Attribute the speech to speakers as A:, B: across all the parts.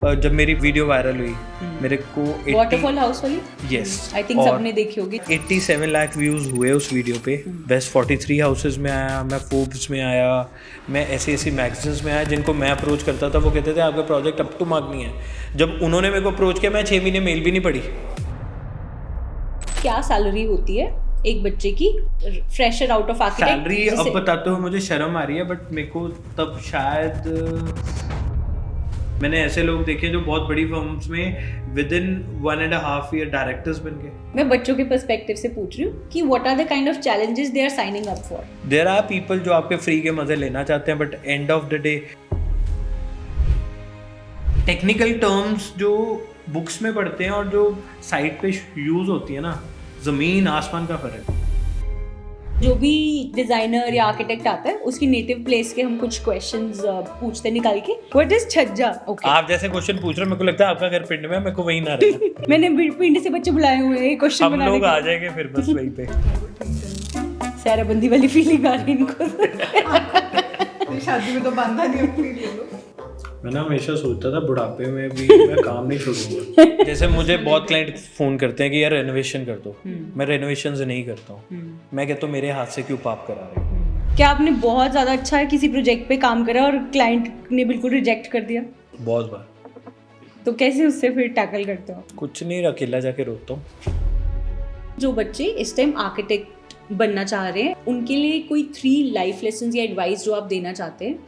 A: जब मेरी video viral हुई मेरे को
B: वाटरफॉल हाउस वाली,
A: यस
B: आई थिंक सबने देखी होगी।
A: 87 लाख व्यूज़ हुए उस वीडियो पे। बेस्ट 43 हाउसेस में आया, मैं फोर्ब्स में आया, मैं ऐसी मैगजीन्स में आया जिनको मैं अप्रोच करता था वो कहते थे आपका प्रोजेक्ट अप टू मार्क नहीं है। जब उन्होंने मेरे को अप्रोच किया मैं 6 महीने मेल भी नहीं पढ़ी।
B: क्या सैलरी होती है एक बच्चे की fresher out of architect?
A: Salary अब बताते हुए मुझे शर्म आ रही है, बट मेरे को तब शायद मैंने ऐसे लोग देखे जो बहुत बड़ी फर्म्स में विद इन 1.5 ईयर डायरेक्टर्स बन गए।
B: मैं बच्चों के पर्सपेक्टिव से पूछ रही हूँ कि what are the kind of challenges they are signing up for.
A: There are people जो आपके फ्री के मजे लेना चाहते हैं, but end of the day technical terms जो बुक्स में पढ़ते हैं और जो साइट पे यूज होती है ना, जमीन आसमान का फर्क है।
B: जो भी डिजाइनर या आर्किटेक्ट आता है उसकी नेटिव प्लेस के हम कुछ क्वेश्चंस पूछते हैं निकाल के। व्हाट इज छज्जा? ओके,
A: आप जैसे क्वेश्चन पूछ रहे हो, मेरे को लगता है आपका घर पिंड में है, मेरे को वहीं ना रहना।
B: मैंने पिंड से बच्चे बुलाए हुए हैं क्वेश्चन
A: हम
B: बनाने
A: लोग
B: के।
A: आ जाएंगे फिर बस वहीं पे।
B: सैराबंदी वाली फीलिंग आ रही है इनको।
C: शादी में तो बांधा नहीं अपनी।
A: मैं ना हमेशा सोचता था बुढ़ापे में भी मैं काम नहीं छोड़ूंगा। जैसे मुझे बहुत क्लाइंट फोन करते हैं कि यार रेनोवेशन कर दो, मैं रेनोवेशन नहीं करता हूँ। मैं कहता हूँ मेरे हाथ से क्यों पाप करा रहे हो।
B: क्या आपने बहुत ज्यादा अच्छा किसी प्रोजेक्ट पे काम करा और क्लाइंट ने बिल्कुल रिजेक्ट कर दिया?
A: बहुत बार।
B: तो कैसे उससे फिर टैकल करते हो?
A: कुछ नहीं, अकेला जाके रोता हूँ।
B: जो बच्चे इस टाइम आर्किटेक्ट बनना चाह रहे हैं उनके लिए कोई 3 लाइफ लेसन्स या एडवाइस जो आप देना चाहते हैं?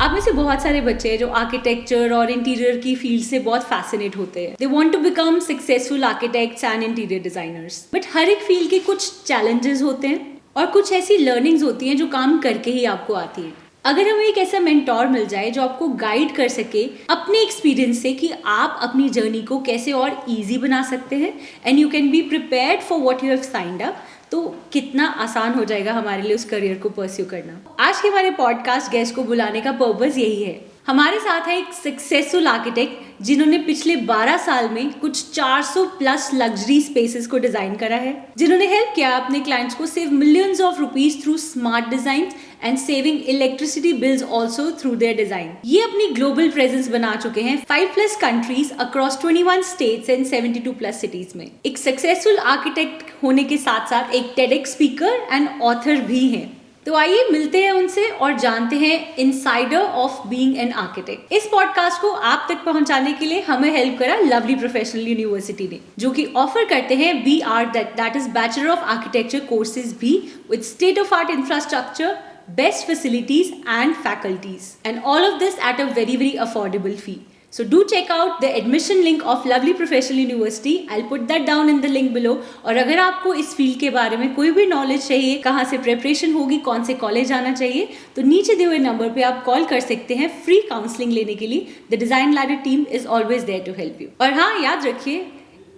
B: आप में से बहुत सारे बच्चे हैं जो आर्किटेक्चर और इंटीरियर की फील्ड से बहुत फैसिनेट होते हैं। They want to become successful architects and interior designers. But हर एक फील्ड के कुछ चैलेंजेस होते हैं और कुछ ऐसी लर्निंग्स होती हैं जो काम करके ही आपको आती हैं। अगर हमें एक ऐसा मेंटोर मिल जाए जो आपको गाइड कर सके अपने एक्सपीरियंस से कि आप अपनी जर्नी को कैसे और इजी बना सकते हैं and you can be prepared for what you have signed up, तो कितना आसान हो जाएगा हमारे लिए उस करियर को परस्यू करना। आज के हमारे पॉडकास्ट गेस्ट को बुलाने का पर्पस यही है। हमारे साथ है एक सक्सेसफुल आर्किटेक्ट जिन्होंने पिछले 12 साल में कुछ 400 प्लस लग्जरी स्पेसेस को डिजाइन करा है, जिन्होंने हेल्प किया अपने क्लाइंट्स को save millions of rupees through smart design and saving electricity bills also through their design. ये अपनी ग्लोबल प्रेजेंस बना चुके हैं 5+ countries across 21 states and 72+ cities में। एक सक्सेसफुल आर्किटेक्ट होने के साथ साथ एक टेडेक्स स्पीकर एंड ऑथर भी हैं। तो आइए मिलते हैं उनसे और जानते हैं insider of being an architect. इस पॉडकास्ट को आप तक पहुंचाने के लिए हमें हेल्प करा लवली प्रोफेशनल यूनिवर्सिटी ने, जो कि ऑफर करते हैं BR that is bachelor of architecture courses भी with state of art infrastructure, best facilities and faculties, and all of this at a very affordable fee. So do check out the admission link of Lovely Professional University. I'll put that down in the link below. और अगर आपको इस field के बारे में कोई भी knowledge चाहिए, कहाँ से प्रिपरेशन होगी, कौन से कॉलेज आना चाहिए, तो नीचे दिए हुए नंबर पे आप कॉल कर सकते हैं फ्री काउंसलिंग लेने के लिए। The design ladder team is always there to help you. और हाँ, याद रखिए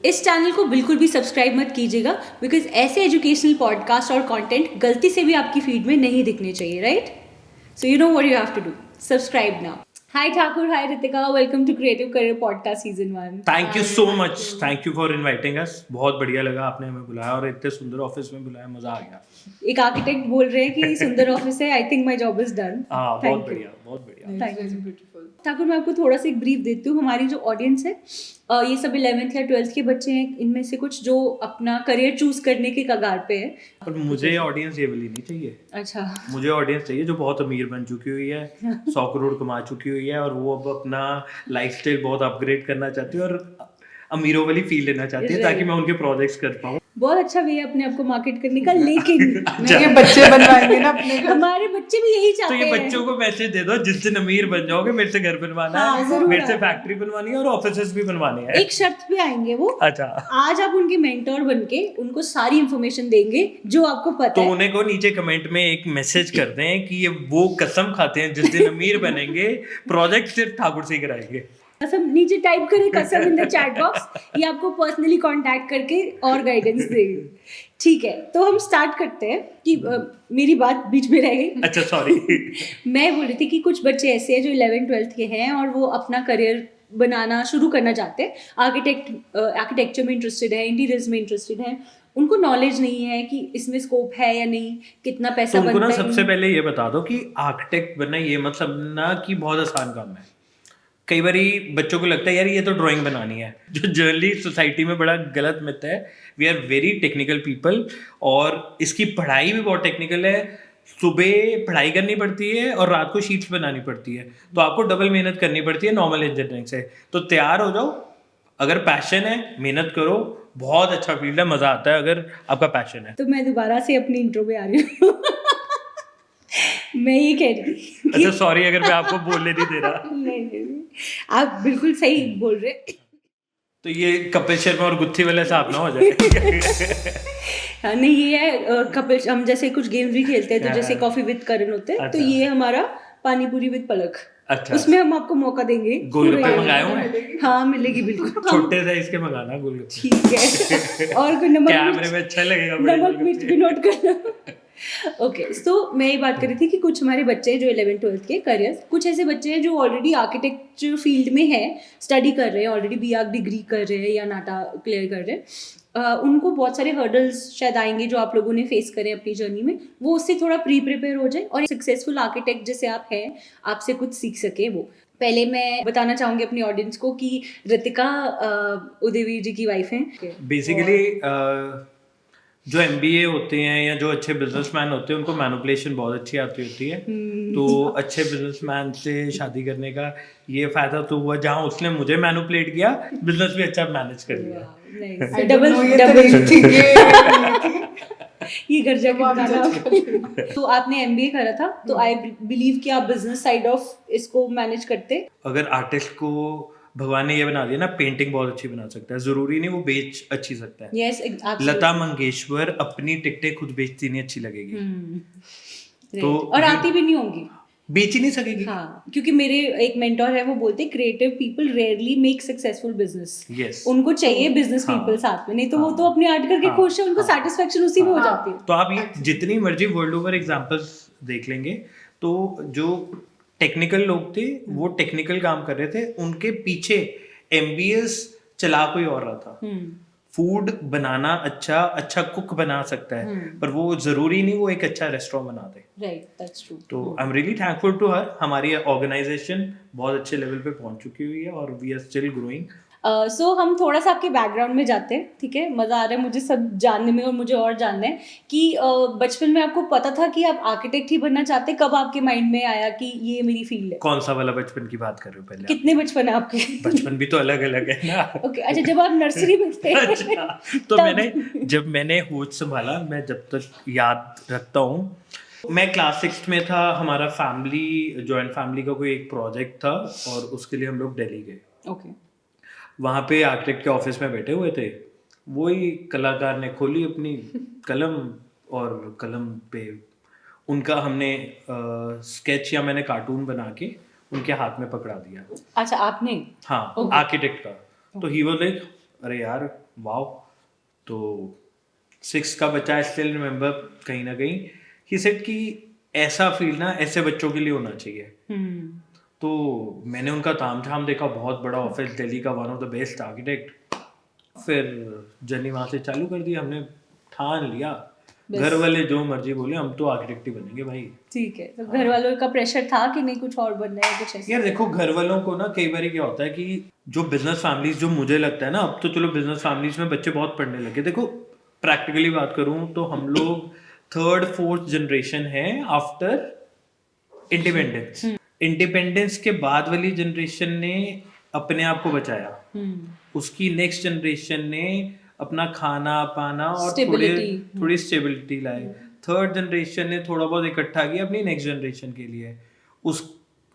B: इस चैनल को बिल्कुल भी सब्सक्राइब मत कीजिएगा, बिकॉज ऐसे एजुकेशनल पॉडकास्ट और कंटेंट गलती से भी आपकी फीड में नहीं दिखने चाहिए, right? So you know what you have to do, subscribe now. Hi Thakur, hi Ritika, welcome to creative career podcast season 1।
A: Thank you so much, thank you for inviting us. बहुत बढ़िया लगा आपने हमें बुलाया और इतने सुंदर ऑफिस में बुलाया, मजा आ गया।
B: एक आर्किटेक्ट बोल रहे हैं कि सुंदर ऑफिस है, I think my job is done.
A: हाँ, बहुत बढ़िया, बहुत बढ़िया।
B: Thank you Thakur. मैं आपको थोड़ा सा एक ब्रीफ देती हूँ। हमारी जो ऑडियंस है ये सब 11th या 12th के बच्चे हैं, इनमें से कुछ जो अपना करियर चूज करने के कगार पे है।
A: पर मुझे ऑडियंस ये वाली नहीं चाहिए।
B: अच्छा,
A: मुझे ऑडियंस चाहिए जो बहुत अमीर बन चुकी हुई है, 100 करोड़ कमा चुकी हुई है और वो अब अपना लाइफस्टाइल बहुत अपग्रेड करना चाहती है और अमीरों वाली फील लेना चाहती है, ताकि मैं उनके प्रोजेक्ट्स कर पाऊँ।
B: बहुत अच्छा वे है अपने आप को मार्केट करने का, लेकिन
C: ये बच्चे बनवाएंगे ना अपने घर।
B: हमारे बच्चे भी यही चाहते
A: तो ये
B: हैं।
A: बच्चों को मैसेज दे दो, जिस दिन अमीर बन जाओगे मेरे से घर बनवाना
B: हाँ,
A: है,
B: जरूर
A: मेरे से फैक्ट्री बनवानी है और ऑफिसेस भी बनवाने हैं।
B: एक शर्त पे आएंगे वो।
A: अच्छा,
B: आज आप उनके मेंटोर बनके उनको सारी इंफॉर्मेशन देंगे जो आपको पता
A: तो
B: है।
A: उन्हें को नीचे कमेंट में एक मैसेज कर दें कि ये वो कसम खाते हैं जिस दिन अमीर बनेंगे प्रोजेक्ट सिर्फ ठाकुर से ही कराएंगे।
B: कसम नीचे टाइप करें कसम इन द चैट बॉक्स, ये आपको पर्सनली कांटेक्ट करके और गाइडेंस देगी। ठीक है, तो हम स्टार्ट करते हैं कि मेरी बात बीच में रह गई।
A: अच्छा, सॉरी।
B: मैं बोल रही थी कि कुछ बच्चे ऐसे हैं जो 11th 12th के हैं और वो अपना करियर बनाना शुरू करना चाहते हैं, आर्किटेक्चर में इंटरेस्टेड है, इंटीरियर्स में इंटरेस्टेड है, उनको नॉलेज नहीं है कि इसमें स्कोप है या नहीं, कितना पैसा
A: तो उनको ना
B: बनता
A: सबसे
B: है।
A: पहले ये बता दो कि आर्किटेक्ट बनना ये मत समझना कि बहुत आसान काम है। कई बार बच्चों को लगता है यार ये तो ड्राइंग बनानी है, जो जनरली सोसाइटी में बड़ा गलत मिथ है। We are very technical people और इसकी पढ़ाई भी बहुत टेक्निकल है। सुबह पढ़ाई करनी पड़ती है और रात को शीट्स बनानी पड़ती है, तो आपको डबल मेहनत करनी पड़ती है नॉर्मल इंजीनियरिंग से। तो तैयार हो जाओ, अगर पैशन है मेहनत करो, बहुत अच्छा फील्ड है, मजा आता है अगर आपका पैशन है।
B: तो मैं दोबारा से अपनी इंट्रो पे आ रही हूँ। मैं ये कह रही थी
A: अच्छा सॉरी अगर मैं आपको बोलने नहीं दे रहा।
B: नहीं, आप बिल्कुल सही बोल रहे हैं।
A: तो ये कपिल शर्मा और गुत्थी वाले साहब ना हो जाए।
B: हाँ, नहीं ये है कपिल, हम जैसे कुछ गेम्स भी खेलते हैं तो जैसे कॉफी विद करण होते हैं, तो
A: अच्छा।
B: ये हमारा पानी पूरी विद पलक।
A: अच्छा।
B: उसमें हम आपको मौका देंगे।
A: गोलगप्पे मंगाए हुए?
B: हाँ मिलेगी बिल्कुल।
A: छोटे साइज के मंगाना गोलगप्पे।
B: ठीक है। और कोई नमक
A: कैमरे में अच्छा लगेगा बड़े
B: नमक मिर्च
A: गोलगप्पे।
B: भी नोट करना। ओके, सो मैं ये बात कर रही थी कि कुछ हमारे बच्चे हैं जो 11th-12th के करियर, कुछ ऐसे बच्चे हैं जो ऑलरेडी आर्किटेक्चर फील्ड में है, स्टडी कर रहे हैं, ऑलरेडी बीआर्क डिग्री कर रहे हैं या नाटा क्लियर कर रहे हैं। उनको बहुत सारे हर्डल्स शायद आएंगे जो आप लोगों ने फेस करें अपनी जर्नी में, वो उससे थोड़ा प्रिपेयर हो जाए और सक्सेसफुल आर्किटेक्ट जैसे आप हैं, आपसे कुछ सीख सके वो। पहले मैं बताना चाहूँगी अपनी ऑडियंस को कि रितिका उदयवीर जी की वाइफ हैं।
A: बेसिकली जो MBA होते हैं या जो अच्छे बिजनेसमैन होते हैं उनको मैनिपुलेशन बहुत अच्छी आती होती है। तो अच्छे बिजनेसमैन से शादी करने का ये फायदा तो हुआ जहाँ उसने मुझे मैनिपुलेट किया, बिजनेस भी अच्छा मैनेज कर लिया।
B: ये घर जाके बताना। तो आपने MBA करा था, तो आई बिलीव कि आप बिजनेस साइड ऑफ इसको मैनेज करते।
A: अगर आर्टिस्ट को भगवान ने ये बना दिया ना, पेंटिंग बहुत अच्छी बना सकता है, जरूरी नहीं वो बेच अच्छी सकता है।
B: यस,
A: लता मंगेशकर अपनी टिकटें खुद बेचती नहीं अच्छी लगेगी, तो
B: और आती भी नहीं होंगी,
A: बेच ही नहीं सकेगी।
B: हाँ, क्योंकि मेरे एक मेंटोर है, वो बोलते हैं creative people rarely make successful business.
A: Yes.
B: उनको चाहिए बिजनेस पीपल साथ में, नहीं तो वो तो अपने आर्ट करके खुश है, उनको सेटिस्फेक्शन उसी में हो जाती है।
A: तो आप ये जितनी मर्जी वर्ल्ड ओवर एग्जांपल्स देख लेंगे, तो जो टेक्निकल लोग थे वो टेक्निकल काम कर रहे थे, उनके पीछे MBS चला कोई और रहा था। फूड बनाना अच्छा कुक बना सकता है, पर वो जरूरी नहीं वो एक अच्छा रेस्टोरेंट बना दे।
B: Right, that's true.
A: तो I am really thankful to her. हमारी ऑर्गेनाइजेशन बहुत अच्छे लेवल पे पहुंच चुकी हुई है और वी आर स्टिल ग्रोइंग।
B: सो हम थोड़ा सा आपके बैकग्राउंड में जाते हैं, ठीक है? मज़ा आ रहा है मुझे सब जानने में और मुझे और जानना है कि बचपन में आपको पता था कि आप आर्किटेक्ट ही बनना चाहते, कब आपके माइंड में आया कि ये मेरी फील्ड है?
A: कौन सा वाला बचपन की बात कर रहे हो पहले?
B: कितने बचपन है आपके?
A: बचपन भी तो अलग अलग है ना।
B: ओके, अच्छा, जब आप नर्सरी में थे।
A: अच्छा, तो जब मैंने होश संभाला, मैं जब तक याद रखता हूँ, मैं क्लास 6 में था। हमारा जॉइंट फैमिली का कोई एक प्रोजेक्ट था और उसके लिए हम लोग दिल्ली गए।
B: ओके।
A: वहाँ पे आर्किटेक्ट के ऑफिस में बैठे हुए थे, वही कलाकार ने खोली अपनी कलम और कलम पे उनका हमने स्केच या मैंने कार्टून बना के उनके हाथ में पकड़ा दिया।
B: अच्छा, आपने?
A: हाँ, आर्किटेक्ट का। तो ही वाज लाइक, अरे यार वाओ। तो 6 का बच्चा, स्टिल रिमेम्बर, कहीं ना कहीं ही सेड कि ऐसा फील्ड ना ऐसे बच्चों के लिए होना चाहिए। तो मैंने उनका तामझाम देखा, बहुत बड़ा ऑफिस, दिल्ली का one of the best architect. फिर जर्नी वहाँ से चालू कर दी। हमने ठान लिया, घर वाले जो मर्जी बोले, हम तो आर्किटेक्ट ही बनेंगे भाई।
B: ठीक है। तो घर वालों का प्रेशर था कि नहीं कुछ और बनना है, कुछ ऐसा?
A: यार देखो, घर वालों को ना कई बार क्या होता है कि जो बिजनेस फैमिलीज, जो मुझे लगता है ना, अब तो चलो बिजनेस फैमिलीज में बच्चे बहुत पढ़ने लगे। देखो प्रैक्टिकली बात करूँ तो हम लोग 3rd-4th जनरेशन है आफ्टर इंडिपेंडेंस। इंडिपेंडेंस के बाद वाली जनरेशन ने अपने आप को बचाया, उसकी नेक्स्ट जनरेशन ने अपना खाना पाना और थोड़ी स्टेबिलिटी लाई। 3rd जनरेशन ने थोड़ा बहुत इकट्ठा किया अपनी नेक्स्ट जनरेशन के लिए।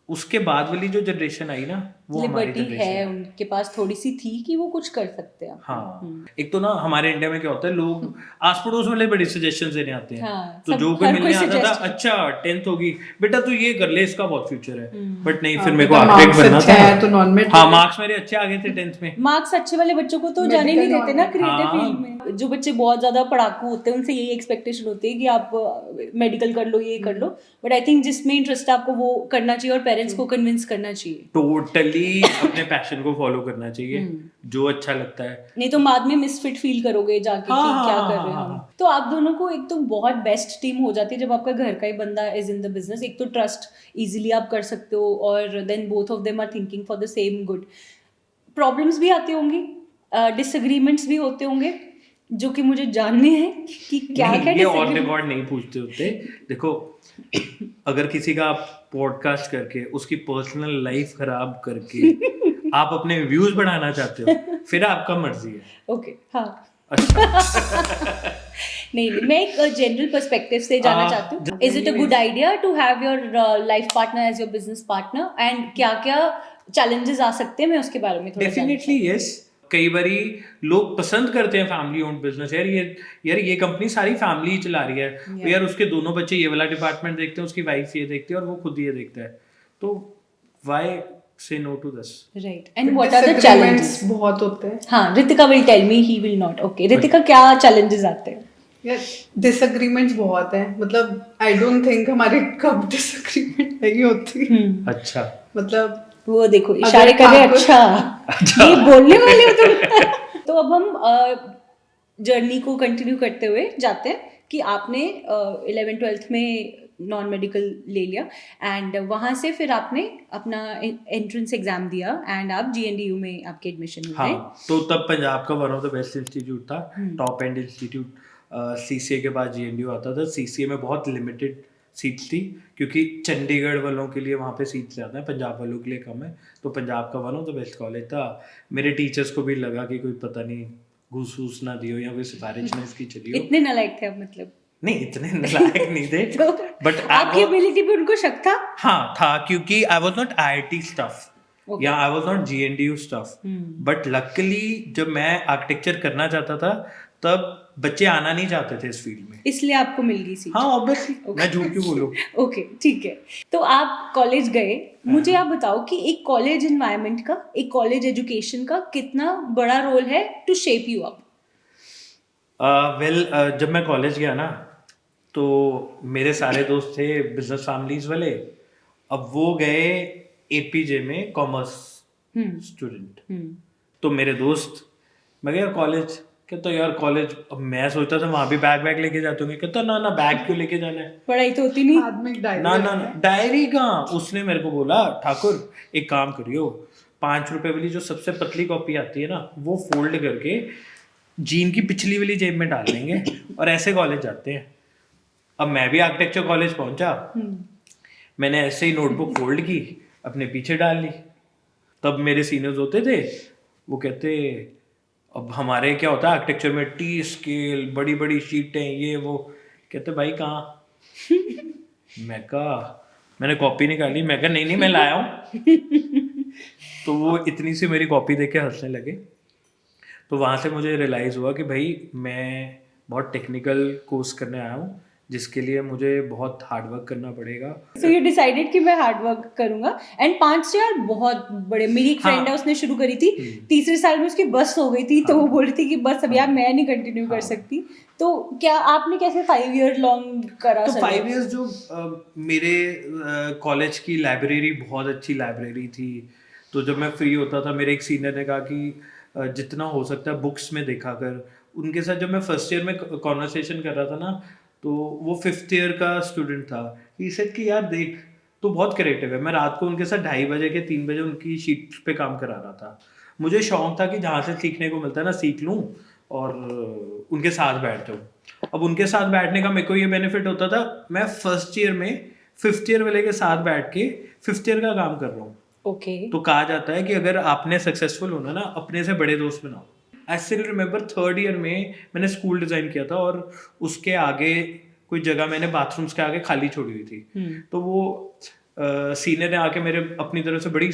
A: उसके बाद वाली जो जनरेशन आई ना, वो हमारी
B: लिबर्टी है, उनके पास थोड़ी सी थी कि वो कुछ कर सकते हैं।
A: हाँ, एक तो ना हमारे इंडिया में क्या होता है, लोग आस पड़ोस वाले बड़ी सजेशंस देने आते हैं।
B: हाँ,
A: तो जो कोई मिलने आता था, अच्छा 10th होगी बेटा तू ये कर ले, इसका बहुत फ्यूचर है। बट नहीं, फिर मेरे को आर्किटेक्ट बनना था।
C: तो नॉन में
A: हाँ, मार्क्स मेरे अच्छे आ गए थे 10th में।
B: मार्क्स अच्छे वाले बच्चों को तो जाने नहीं देते ना क्रिएटिव फील्ड में। जो बच्चे बहुत ज्यादा पढ़ाकू होते हैं उनसे यही एक्सपेक्टेशन होती है कि आप मेडिकल कर लो, ये कर लो। बट आई थिंक जिसमें इंटरेस्ट है आपको वो करना चाहिए और पेरेंट्स को कन्विंस करना चाहिए।
A: टोटली जल्दी अपने पैशन को फॉलो करना चाहिए, जो अच्छा लगता है।
B: नहीं तो बाद में मिसफिट फील करोगे जाके
A: हाँ,
B: कि क्या
A: हाँ,
B: कर
A: हाँ,
B: रहे हैं
A: हाँ,
B: हम।
A: हाँ।
B: तो आप दोनों को एक तो बहुत बेस्ट टीम हो जाती है जब आपका घर का ही बंदा इज इन द बिजनेस। एक तो ट्रस्ट इजीली आप कर सकते हो और then both of them are thinking for the same good. Problems भी आती होंगी, डिसएग्रीमेंट्स भी होते होंगे, जो कि मुझे जानने हैं कि क्या
A: नहीं,
B: क्या
A: ये ऑन
B: disagreement-
A: रिकॉर्ड नहीं पूछते होते। देखो, अगर किसी का आप पॉडकास्ट करके उसकी पर्सनल लाइफ खराब करके आप अपने व्यूज बढ़ाना चाहते हो, फिर आपका मर्जी है।
B: ओके हाँ
A: अच्छा।
B: नहीं मैं एक जनरल पर्सपेक्टिव से जानना चाहती हूँ, is it a good idea to have your life partner as your business partner and क्या क्या चैलेंजेस आ सकते हैं, मैं उसके बारे में थोड़ा
A: डेफिनेटली यस। कई बारी लोग पसंद करते हैं फैमिली ओन्ड बिजनेस, यार ये कंपनी सारी फैमिली ही चला रही है,
B: Yeah.
A: यार उसके दोनों बच्चे ये वाला डिपार्टमेंट देखते हैं, उसकी वाइफ ये देखती है और वो खुद ये देखता है, तो why say no to this.
B: Right. And what are the challenges?
C: बहुत होते हैं
B: हाँ, Ritika will tell me, he will not. Okay Ritika, क्या चैलेंजेस आते हैं?
C: यार, डिसएग्रीमेंट्स बहुत है। मतलब आई डोंट थिंक हमारे कब डिसएग्रीमेंट नहीं होती।
A: अच्छा।
C: मतलब
B: वो देखो इशारे कर रहे हैं, अच्छा ये बोलने वाले हो तुम। तो अब हम जर्नी को कंटिन्यू करते हुए जाते हैं कि आपने 11th-12th में नॉन मेडिकल ले लिया एंड वहाँ से फिर आपने अपना एंट्रेंस एग्जाम दिया एंड आप GNDU में आपके एडमिशन हुए।
A: हाँ, तो तब पंजाब का one of the best institute था, टॉप एंड इंस्टीट्यूट। CCA के बाद GNDU आता था। CCA में बहुत लिमिटेड सीट्स थी क्योंकि चंडीगढ़ वालों के लिए वहाँ पे सीट्स ज़्यादा है, पंजाब वालों के लिए कम है, तो पंजाब का one of the best college था। मेरे टीचर्स को भी लगा कि कोई पता नहीं घूस वूस ना दियो या कोई सिफारिश ना इसकी चली हो।
B: इतने नालायक थे आप? मतलब
A: नहीं, इतने नालायक नहीं थे,
B: तो
A: बट
B: आपकी एबिलिटी पे उनको शक था?
A: हाँ था, क्योंकि I was not IIT stuff या I was not GNDU stuff, but luckily जब मैं आर्किटेक्चर करना चाहता था तब बच्चे आना नहीं चाहते थे इस फील्ड में,
B: इसलिए आपको मिल गई सीट।
A: हाँ ऑब्वियसली, मैं झूठ क्यों बोलूं।
B: ओके ठीक है। तो आप कॉलेज गए, मुझे आप बताओ कि एक कॉलेज एनवायरनमेंट का, एक कॉलेज एजुकेशन का कितना बड़ा रोल है to shape you up?
A: Well, जब मैं कॉलेज गया ना तो मेरे सारे दोस्त थे बिजनेस फैमिलीज वाले, अब वो गए APJ में कॉमर्स स्टूडेंट, तो मेरे दोस्त, मैं गया कॉलेज, कहता यार कॉलेज, अब मैं सोचता था वहाँ भी बैग लेके जाते होंगे, कहता ना बैग क्यों लेके जाना है,
B: पढ़ाई तो होती नहीं।
C: हाथ में एक डायरी
A: ना डायरी कहाँ। उसने मेरे को बोला ठाकुर एक काम करियो, 5 रुपए वाली जो सबसे पतली कॉपी आती है ना, वो फोल्ड करके जीन की पिछली वाली जेब में डाल देंगे और ऐसे कॉलेज जाते हैं। अब मैं भी आर्किटेक्चर कॉलेज पहुंचा, मैंने ऐसे ही नोटबुक फोल्ड की, अपने पीछे डाल ली। तब मेरे सीनियर्स होते थे, वो कहते, अब हमारे क्या होता है आर्किटेक्चर में, T स्केल, बड़ी बड़ी शीटें, ये वो, कहते भाई कहाँ। मैं कहा, मैंने कॉपी निकाली, मैं कहा नहीं मैं लाया हूँ। तो वो इतनी सी मेरी कॉपी देख के हंसने लगे। तो वहाँ से मुझे रियलाइज़ हुआ कि भाई मैं बहुत टेक्निकल कोर्स करने आया हूँ, जिसके लिए मुझे बहुत हार्ड वर्क करना पड़ेगा।
B: So you decided कि मैं हार्ड वर्क करूंगा एंड 5 यार बहुत बड़े। मेरी एक फ्रेंड है, उसने शुरू करी थी, तीसरे साल में उसकी बस हो गई थी, तो वो बोल रही थी कि बस अब यार मैं नहीं कंटिन्यू कर सकती। तो क्या आपने कैसे 5 ईयर लॉन्ग करा?
A: तो 5 इयर्स जो मेरे कॉलेज की लाइब्रेरी बहुत अच्छी लाइब्रेरी थी, तो जब मैं फ्री होता था, मेरे एक सीनियर ने कहा कि जितना हो सकता है बुक्स में देखा कर। उनके साथ जब मैं फर्स्ट ईयर में कॉन्वर्सेशन कर रहा था ना, तो वो 5th ईयर का स्टूडेंट था, ही सेड कि यार देख तो बहुत क्रिएटिव है। मैं रात को उनके साथ 2:30 बजे के 3 बजे उनकी शीट पे काम करा रहा था। मुझे शौक था कि जहाँ से सीखने को मिलता है ना सीख लूँ और उनके साथ बैठ जाऊँ। अब उनके साथ बैठने का मेरे को ये बेनिफिट होता था, मैं फर्स्ट ईयर में 5th ईयर वाले के साथ बैठ के 5th ईयर का काम कर रहा हूँ।
B: ओके।
A: तो कहा जाता है कि अगर आपने सक्सेसफुल होना ना, अपने से बड़े दोस्त बनाओ। I still remember 3rd year में मैंने स्कूल डिज़ाइन किया था और उसके आगे कोई जगह मैंने बाथरूम्स के आगे खाली छोड़ी हुई थी। तो वो सीनियर ने आके मेरे अपनी तरफ से बड़ी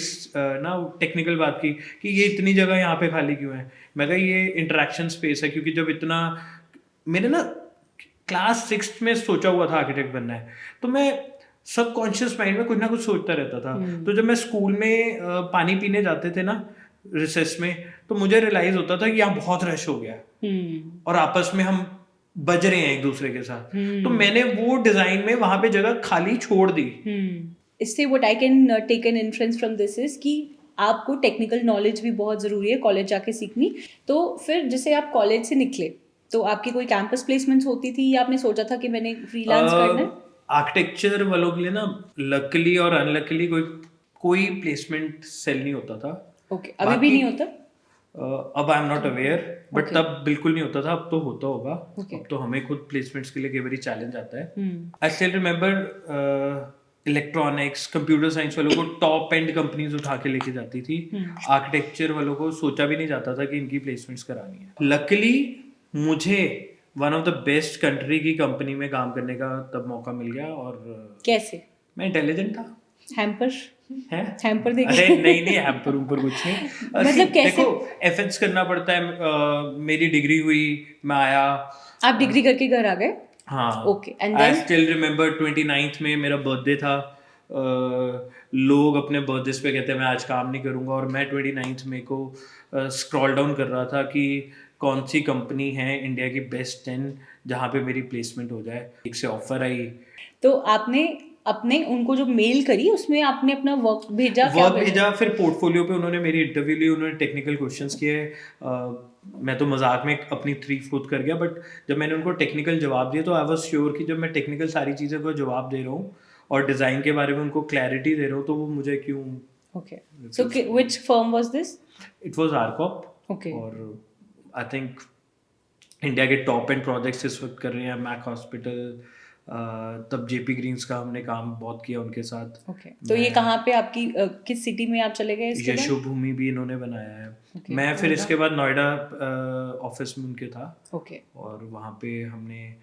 A: ना टेक्निकल बात की कि ये इतनी जगह यहाँ पे खाली क्यों है। मैं कहा ये इंटरेक्शन स्पेस है, क्योंकि जब इतना मैंने ना क्लास 6th में सोचा हुआ था आर्किटेक्ट बनना है, तो मैं सबकॉन्शियस माइंड में कुछ ना कुछ सोचता रहता था। तो जब मैं स्कूल में पानी पीने जाते थे ना रिसेस में, तो मुझे रियलाइज होता था कि यहाँ बहुत रश हो गया और आपस में हम बज रहे हैं एक दूसरे के साथ। तो मैंने वो डिजाइन में वहां पे जगह खाली छोड़ दी।
B: इससे what I can take an influence from this is कि आपको टेक्निकल नॉलेज भी बहुत ज़रूरी है कॉलेज जाके सीखनी। तो फिर जैसे आप कॉलेज से निकले तो आपकी कोई कैंपस प्लेसमेंट्स होती थी या आपने सोचा था कि मैंने फ्रीलांस करना है?
A: आर्किटेक्चर वालों के लिए ना लकीली और अनलकीली कोई प्लेसमेंट सेल नहीं होता था।
B: ओके, अभी भी
A: बाकी-
B: नहीं होता?
A: अब I am not aware, but
B: Okay.
A: तब बिल्कुल नहीं होता था, अब तो होता होगा।
B: Okay.
A: अब तो हमें खुद प्लेसमेंट्स के लिए कई बार चैलेंज आता है।
B: Hmm,
A: I still remember electronics computer science वालों को टॉप एंड कंपनीज उठा के लेके जाती थी। आर्किटेक्चर वालों को सोचा भी नहीं जाता था कि इनकी प्लेसमेंट्स करानी है। लकीली मुझे one of the best country की कंपनी में काम करने का तब मौका मिल गया, और
B: कैसे?
A: मैं इंटेलिजेंट था।
B: हैम्पर
A: है
B: हैम्पर देके?
A: अरे नहीं हैम्पर ऊपर कुछ नहीं।
B: मतलब कैसे?
A: देखो एफएच करना पड़ता है। मेरी डिग्री हुई, मैं आया।
B: आप डिग्री करके घर आ गए?
A: हाँ
B: Okay, and
A: I
B: then?
A: Still remember 29th में मेरा बर्थडे था। लोग अपने बर्थडे पे कहते हैं मैं आज काम नहीं करूँगा, और मैं 29th में को स्क्रॉल डाउन कर रहा था कि कौन सी कंपनी है इंडिया की बेस्ट 10 जहाँ पे मेरी प्लेसमेंट हो जाए। एक से ऑफर आई।
B: तो आपने अपने उनको जो मेल करी उसमें आपने अपना वर्क भेजा? क्या
A: वर्क भेजा, फिर पोर्टफोलियो पे उन्होंने मेरी इंटरव्यू ली, उन्होंने टेक्निकल क्वेश्चंस किए। मैं तो मजाक में अपनी तारीफ खुद कर गया, बट जब मैंने उनको टेक्निकल जवाब दिए तो आई वाज श्योर कि जब मैं टेक्निकल सारी चीज़ों को जवाब दे रहा हूँ और डिज़ाइन के बारे में उनको क्लैरिटी दे रहा हूँ, तो वो मुझे क्यों।
B: Okay, so which firm was this?
A: It was Arcop.
B: Okay.
A: और आई थिंक इंडिया के टॉप एंड प्रोजेक्ट्स इस वक्त कर रहे हैं। मैक हॉस्पिटल, तब जेपी ग्रीन्स का हमने काम बहुत किया उनके साथ।
B: ओके, तो ये कहाँ पे आपकी किस सिटी में आप चले गए इसके बाद?
A: यशो भूमि भी इन्होंने बनाया है।
B: Okay.
A: मैं फिर इसके बाद नोएडा ऑफिस में उनके था,
B: ओके,
A: और वहाँ पे हमने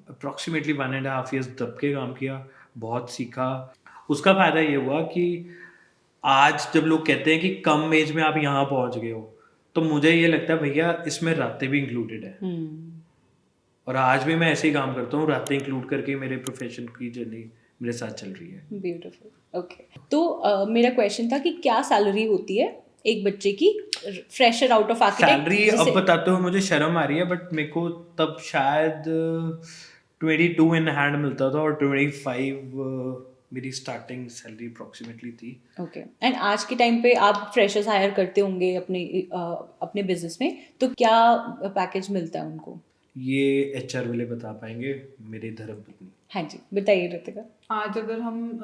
A: अप्रॉक्सीमेटली 1.5 years दब के काम किया, बहुत सीखा। उसका फ़ायदा ये हुआ कि आज जब लोग कहते हैं कि कम एज में आप यहाँ पहुँच गए हो, तो मुझे ये लगता है भैया इसमें रातें भी इंक्लूडेड है। और आज भी मैं ऐसे ही काम करता हूँ, रातें इंक्लूड करके मेरे प्रोफेशन की जर्नी मेरे साथ चल रही है।
B: ब्यूटीफुल। ओके, तो मेरा क्वेश्चन था कि क्या सैलरी होती है एक बच्चे की fresher out of architect?
A: Salary अब बताते हुए मुझे शर्म आ रही है, बट मेरे को तब शायद 22 इन हैंड मिलता था, और 25 मेरी स्टार्टिंग सैलरी अप्रॉक्सीमेटली थी।
B: ओके, एंड आज के टाइम पे आप फ्रेशर्स हायर करते होंगे अपने बिजनेस में, तो क्या पैकेज मिलता है उनको?
A: ये एचआर वाले बता पाएंगे, मेरे धर्मपत्नी।
B: हाँ जी, बताइए रितिका।
C: आज अगर हम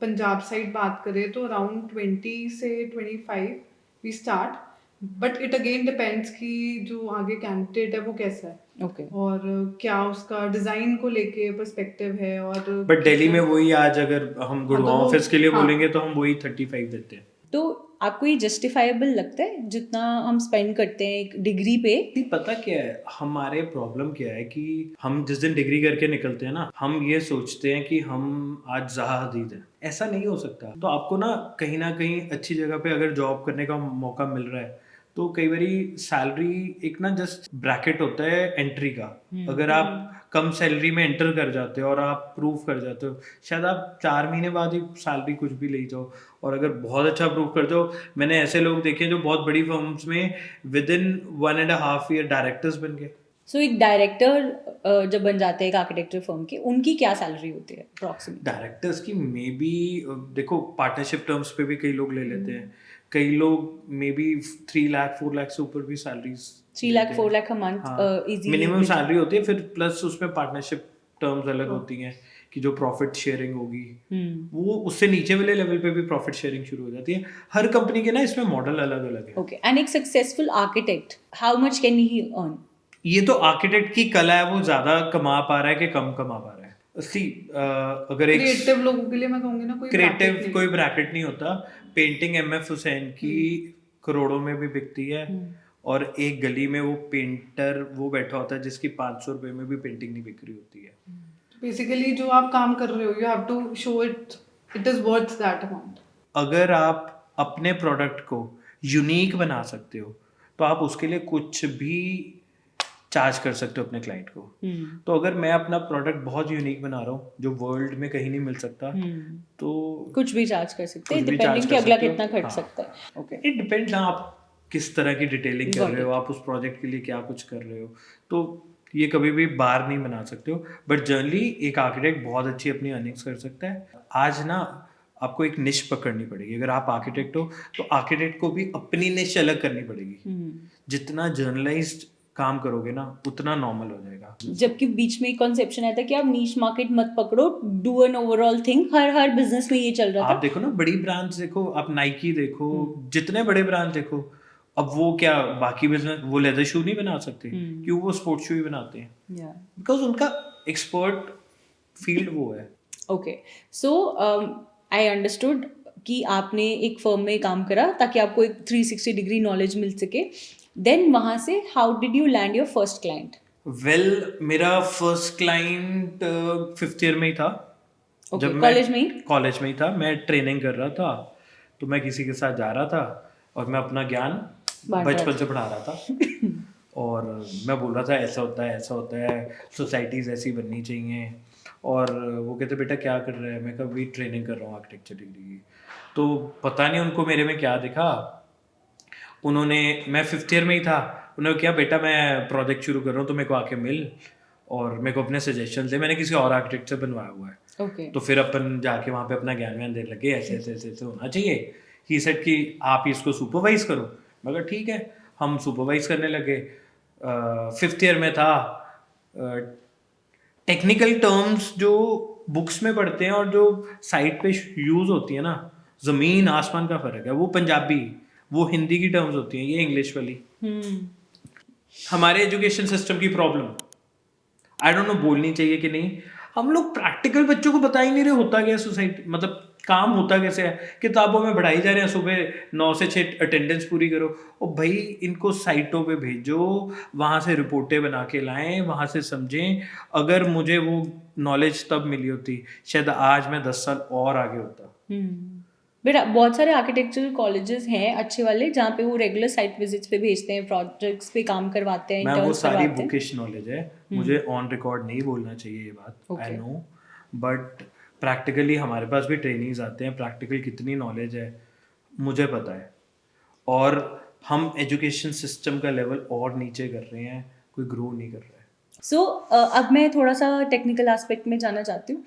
C: पंजाब साइड बात करें तो अराउंड 20 से 25 we start, but it again depends कि जो आगे कैंडिडेट है वो कैसा है,
B: ओके,
C: और क्या उसका डिजाइन को लेके पर्सपेक्टिव है। और
A: बट दिल्ली में वही, आज अगर हम गुड़गांव
C: वो-
A: ऑफिस के लिए
C: हाँ।
A: बोलेंगे तो हम वही 35 देते हैं।
B: तो आपको ये जस्टिफाइबल लगता है जितना हम स्पेंड करते हैं एक डिग्री पे?
A: नहीं, पता क्या है हमारे प्रॉब्लम क्या है कि हम जिस दिन डिग्री करके निकलते हैं ना, हम ये सोचते हैं कि हम आज ज़हा हदीद हैं। ऐसा नहीं हो सकता। तो आपको ना कहीं अच्छी जगह पे अगर जॉब करने का मौका मिल रहा है, तो कई बारी सैलरी एक ना जस्ट ब्रैकेट होता है एंट्री का। अगर आप कम सैलरी में एंटर कर जाते हो और आप प्रूव कर जाते हो, शायद आप 4 महीने बाद ही सैलरी कुछ भी ले जाओ। और अगर बहुत अच्छा प्रूव करते हो, मैंने ऐसे लोग देखे जो बहुत बड़ी फर्म्स में विद इन 1.5 year डायरेक्टर्स बन गए।
B: सो एक डायरेक्टर जब बन जाते हैं एक आर्किटेक्चर फर्म के, उनकी क्या सैलरी होती है अप्रॉक्सीमेट?
A: डायरेक्टर्स की मे बी, देखो पार्टनरशिप टर्म्स पे भी कई लोग ले लेते हैं, कई लोग मे बी 3 लाख 4 लाख से ऊपर भी salaries
B: 3 lakh 4 lakh a month easily
A: minimum salary होती है। फिर प्लस उसमें पार्टनरशिप टर्म्स अलग होती हैं कि जो प्रॉफिट शेयरिंग होगी, वो उससे नीचे वाले लेवल पे भी प्रॉफिट शेयरिंग शुरू हो जाती है। हर कंपनी के ना इसमें मॉडल अलग अलग है।
B: ओके, एंड एक successful architect how much can he earn?
A: ये तो आर्किटेक्ट की कला है, वो ज्यादा कमा पा रहा है कि कम कमा पा रहा है। सी अगर एक
C: क्रिएटिव लोगों के लिए मैं कहूँगी ना, कोई
A: क्रिएटिव
C: bracket नहीं।
A: कोई ब्रैकेट नहीं होता। पेंटिंग एमएफ हुसैन की करोड़ों में भी बिकती है, और एक गली में वो पेंटर वो बैठा होता है जिसकी 500 रुपए में भी पेंटिंग नहीं बिक रही होती है।
C: बेसिकली जो आप काम कर रहे हो, you have to show it is worth that amount.
A: अगर आप अपने प्रोडक्ट को यूनिक बना सकते हो, तो आप उसके लिए कुछ भी चार्ज कर सकते हो अपने क्लाइंट को। तो अगर मैं अपना प्रोडक्ट बहुत यूनिक बना रहा हूँ जो वर्ल्ड में कहीं नहीं मिल सकता, तो
B: कुछ भी चार्ज कर सकते हैं,
A: कुछ भी
B: डिपेंडिंग
A: charge
B: कि
A: कर
B: अगला
A: सकते हो।
B: कितना खर्च
A: हाँ।
B: सकता है। ओके,
A: इट डिपेंड्स ना आप किस तरह की डिटेलिंग कर
B: Got
A: रहे हो, आप उस प्रोजेक्ट के लिए क्या कुछ कर रहे हो। तो ये कभी भी बार नहीं बना सकते हो, बट जनरली एक आर्किटेक्ट बहुत अच्छी अपनी अर्निंग्स कर सकता है। आज ना आपको एक निश पकड़नी पड़ेगी। अगर आप आर्किटेक्ट हो तो आर्किटेक्ट को भी अपनी निश अलग करनी पड़ेगी। जितना जर्नलाइज्ड काम करोगे ना उतना नॉर्मल हो जाएगा।
B: जबकि बीच में एक कॉन्सेप्शन आया था कि आप नीश मार्केट मत पकड़ो, do an overall thing. Her business में ये चल रहा था।
A: आप देखो ना बड़ी ब्रांड्स देखो, आप नाइकी देखो, जितने बड़े ब्रांड देखो, अब वो क्या बाकी बिजनेस वो लेदर शू नहीं बना सकते? क्यों? वो स्पोर्ट्स शू ही बनाते हैं, बिकॉज उनका एक्सपर्ट फील्ड वो है।
B: ओके, सो आई अंडरस्टूड कि आपने एक फर्म में काम करा ताकि आपको एक 360 डिग्री नॉलेज मिल सके। देन वहाँ से how did you land your first client?
A: Well, मेरा फर्स्ट क्लाइंट 5th ईयर में ही था।
B: Okay,
A: जब
B: कॉलेज में ही?
A: कॉलेज में ही था, मैं ट्रेनिंग कर रहा था, तो मैं किसी के साथ जा रहा था और मैं अपना ज्ञान बचपन से पढ़ा रहा था और मैं बोल रहा था ऐसा होता है, ऐसा होता है, सोसाइटीज़ ऐसी बननी चाहिए। और वो कहते बेटा क्या कर रहे हैं? मैं कहा भी ट्रेनिंग कर रहा हूँ आर्किटेक्चर डिग्री की। तो पता नहीं उनको मेरे में क्या दिखा, उन्होंने, मैं 5th ईयर में ही था, उन्होंने क्या बेटा मैं प्रोजेक्ट शुरू कर रहा हूँ तो मेरे को आके मिल और मेरे को अपने सजेशन दे। मैंने किसी और आर्किटेक्ट से बनवाया हुआ है।
B: Okay.
A: तो फिर अपन जाके वहाँ पे अपना ज्ञान व्यान देने लगे, ऐसे ऐसे ऐसे ऐसे होना चाहिए। ही सेड कि आप इसको सुपरवाइज करो। मैं कहा ठीक है, हम सुपरवाइज करने लगे। 5th ईयर में था। टेक्निकल टर्म्स जो बुक्स में पढ़ते हैं और जो साइट पे यूज़ होती है ना, ज़मीन आसमान का फ़र्क है। वो पंजाबी, वो हिंदी की टर्म्स होती हैं, ये इंग्लिश वाली। हमारे एजुकेशन सिस्टम की प्रॉब्लम, आई डोंट नो बोलनी चाहिए कि नहीं, हम लोग प्रैक्टिकल बच्चों को बता ही नहीं रहे होता क्या सोसाइटी, मतलब काम होता कैसे है। किताबों में पढ़ाई जा रहे हैं सुबह 9 से 6 अटेंडेंस पूरी करो। और भाई इनको साइटों पे भेजो, वहाँ से रिपोर्टें बना के लाएं, वहाँ से समझें। अगर मुझे वो नॉलेज तब मिली होती शायद आज मैं 10 साल और आगे होता।
B: बेटा बहुत सारे आर्किटेक्चरल कॉलेजेस हैं अच्छे वाले जहाँ पे वो रेगुलर साइट विजिट्स पे भेजते हैं, प्रोजेक्ट्स पे काम करवाते हैं,
A: मैं वो
B: इंटर्न्स
A: सारी
B: करवाते हैं।
A: बुकिश नॉलेज है, मुझे ऑन रिकॉर्ड नहीं बोलना चाहिए ये बात, आई नो, बट प्रैक्टिकली हमारे पास भी ट्रेनिंग्स आते हैं। प्रैक्टिकल कितनी नॉलेज है मुझे पता है। और हम एजुकेशन सिस्टम का लेवल और नीचे कर रहे हैं, कोई ग्रो नहीं कर रहा है।
B: सो अब मैं थोड़ा सा टेक्निकल एस्पेक्ट में जाना चाहती हूँ।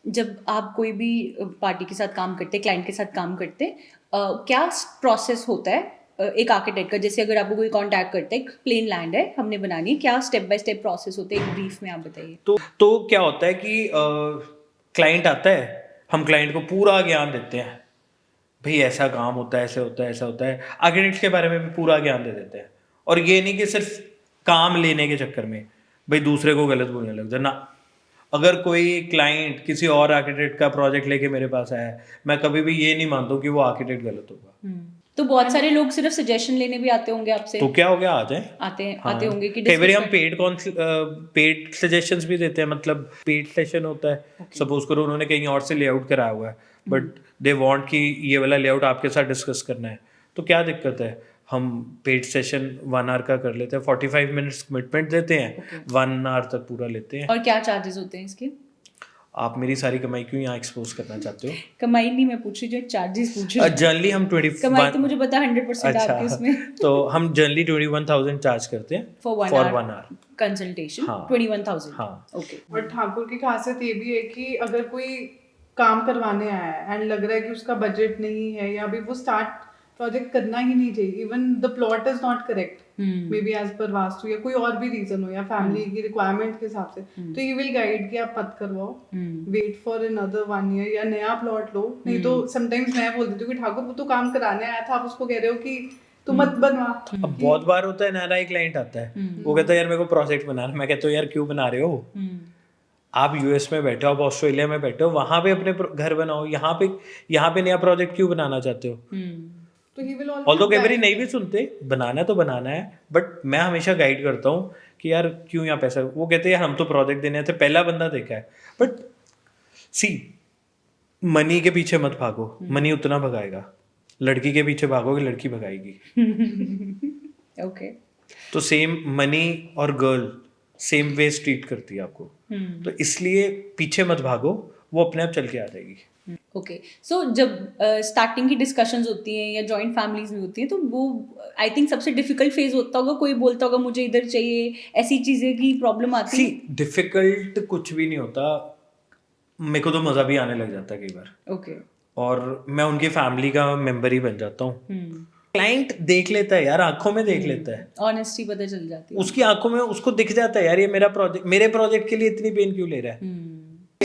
B: जब आप कोई भी पार्टी के साथ काम करते, क्लाइंट के साथ काम करते, क्या प्रोसेस होता है एक आर्किटेक्ट का? जैसे अगर आपको कोई कांटेक्ट करते है, एक प्लेन लैंड है हमने बनानी है, क्या स्टेप बाय स्टेप प्रोसेस होता है, एक ब्रीफ में आप बताइए।
A: तो क्या होता है कि क्लाइंट आता है, हम क्लाइंट को पूरा ज्ञान देते हैं, भाई ऐसा काम होता है, ऐसे होता है, ऐसा होता है। आर्किटेक्ट के बारे में भी पूरा ज्ञान दे देते हैं। और ये नहीं कि सिर्फ काम लेने के चक्कर में भाई दूसरे को गलत बोलने लग जाए ना। अगर कोई क्लाइंट किसी और आर्किटेक्ट का प्रोजेक्ट लेके मेरे पास आया है, मैं कभी भी ये नहीं मानता हूँ कि वो आर्किटेक्ट गलत होगा।
B: तो बहुत सारे लोग सिर्फ सजेशन लेने भी आते होंगे आपसे।
A: तो क्या हो गया, आ जाए,
B: आते होंगे कि
A: कई बार हम पेड सजेशंस भी देते हैं। मतलब पेड सेशन होता है, सपोज करो उन्होंने कहीं और से लेआउट कराया हुआ है, बट दे वांट कि ये वाला लेआउट आपके साथ डिस्कस करना है, तो क्या दिक्कत है, हम पेड सेशन 1 आवर का कर लेते हैं, 45 मिनट्स कमिटमेंट देते हैं, 1 आवर तक पूरा लेते हैं।
B: और क्या चार्जेस होते हैं इसके?
A: आप मेरी सारी कमाई क्यों यहाँ एक्सपोज करना चाहते हो?
B: कमाई नहीं मैं पूछ रही हूँ, चार्जेस पूछ रही हूँ।
A: जनरली हम 21
B: कमाई तो मुझे पता 100% आपके उसमें।
A: तो हम जनरली 21,000 चार्ज करते हैं
B: फॉर 1 आवर कंसल्टेशन। 21,000।
A: हाँ,
B: ओके।
C: और ठाकुर की खासियत ये भी है कि अगर कोई काम करवाने आया है एंड लग रहा है कि उसका बजट नहीं है या अभी वो स्टार्ट प्रोजेक्ट करना ही नहीं चाहिए, even the plot is not correct, maybe as per vastu या कोई और भी रीजन हो या फैमिली की रिक्वायरमेंट के हिसाब से, तो ही विल गाइड कि आप मत करवाओ, वेट फॉर अनदर 1 ईयर या नया प्लॉट लो। नहीं तो समटाइम्स मैं बोल देती हूँ कि ठाकुर वो तो काम कराने आया था, आप उसको कह रहे हो कि तू मत बनवा।
A: अब बहुत बार होता है नया क्लाइंट आता है, वो कहता है यार मेरे को प्रोजेक्ट बनाना है। मैं कहता हूँ यार क्यों बना रहे हो? आप यूएस में बैठे हो, आप ऑस्ट्रेलिया में बैठे हो, वहां पे अपने घर बनाओ। यहाँ पे नया प्रोजेक्ट क्यों बनाना चाहते हो?
C: तो ही विल
A: ऑल्दो कई बार नहीं भी सुनते, बनाना है तो बनाना है, बट मैं हमेशा गाइड करता हूँ कि यार क्यों यहाँ पैसा। वो कहते हैं हम तो प्रोजेक्ट देने थे, पहला बंदा देखा है। बट सी, मनी के पीछे मत भागो, मनी उतना भगाएगा। लड़की के पीछे भागोगे, लड़की भगाएगी।
B: ओके।
A: तो सेम मनी और गर्ल सेम वे ट्रीट करती है आपको, तो इसलिए पीछे मत भागो, वो अपने आप चल के आ जाएगी।
B: ओके। सो जब स्टार्टिंग की डिस्कशंस होती हैं या जॉइंट फैमिलीज में होती हैं, तो वो आई थिंक सबसे डिफिकल्ट फेज होता होगा। कोई बोलता होगा मुझे इधर चाहिए, ऐसी चीजें की प्रॉब्लम आती है।
A: डिफिकल्ट कुछ भी नहीं होता, मेरे को तो मजा भी आने लग जाता है कई बार।
B: ओके।
A: और मैं उनकी फैमिली का मेंबर ही बन जाता हूँ। क्लाइंट देख लेता है यार, आंखों में देख लेता है,
B: ऑनेस्टी पता चल जाती है।
A: उसकी आंखों में उसको दिख जाता है यार ये मेरे प्रोजेक्ट के लिए इतनी पेन क्यों ले रहा है।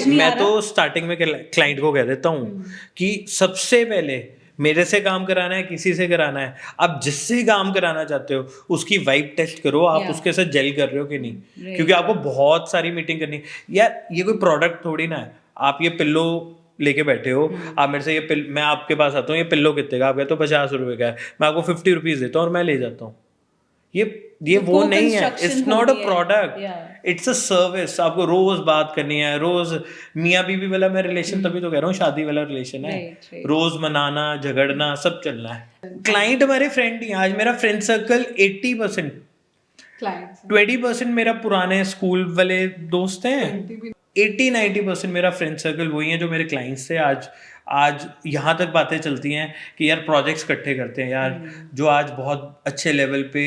A: मैं तो स्टार्टिंग में क्लाइंट को कह देता हूँ कि सबसे पहले मेरे से काम कराना है, किसी से कराना है, आप जिससे काम कराना चाहते हो उसकी वाइब टेस्ट करो, आप उसके साथ जेल कर रहे हो कि नहीं, क्योंकि आपको बहुत सारी मीटिंग करनी है यार। ये कोई प्रोडक्ट थोड़ी ना है, आप ये पिल्लो लेके बैठे हो, आप मेरे से मैं आपके पास आता हूँ, ये पिल्लो कितने का, आप कहते हो 50 रुपए का है, मैं आपको 50 रुपीज देता हूँ और मैं ले जाता हूँ। ये वो नहीं है, it's not a product, it's a service. आपको रोज बात करनी है, रोज मियाँ बीवी वाला मैं रिलेशन तभी तो कह रहा हूँ शादी वाला रिलेशन है, रोज मनाना झगड़ना सब चलना है। क्लाइंट हमारे फ्रेंड ही, आज मेरा फ्रेंड सर्कल 80%
C: क्लाइंट्स
A: 20% मेरा पुराने स्कूल वाले दोस्त हैं, 80-90% मेरा फ्रेंड सर्कल वही है जो मेरे क्लाइंट्स थे। आज यहाँ तक बातें चलती हैं कि यार प्रोजेक्ट्स इकट्ठे करते हैं यार, जो आज बहुत अच्छे लेवल पे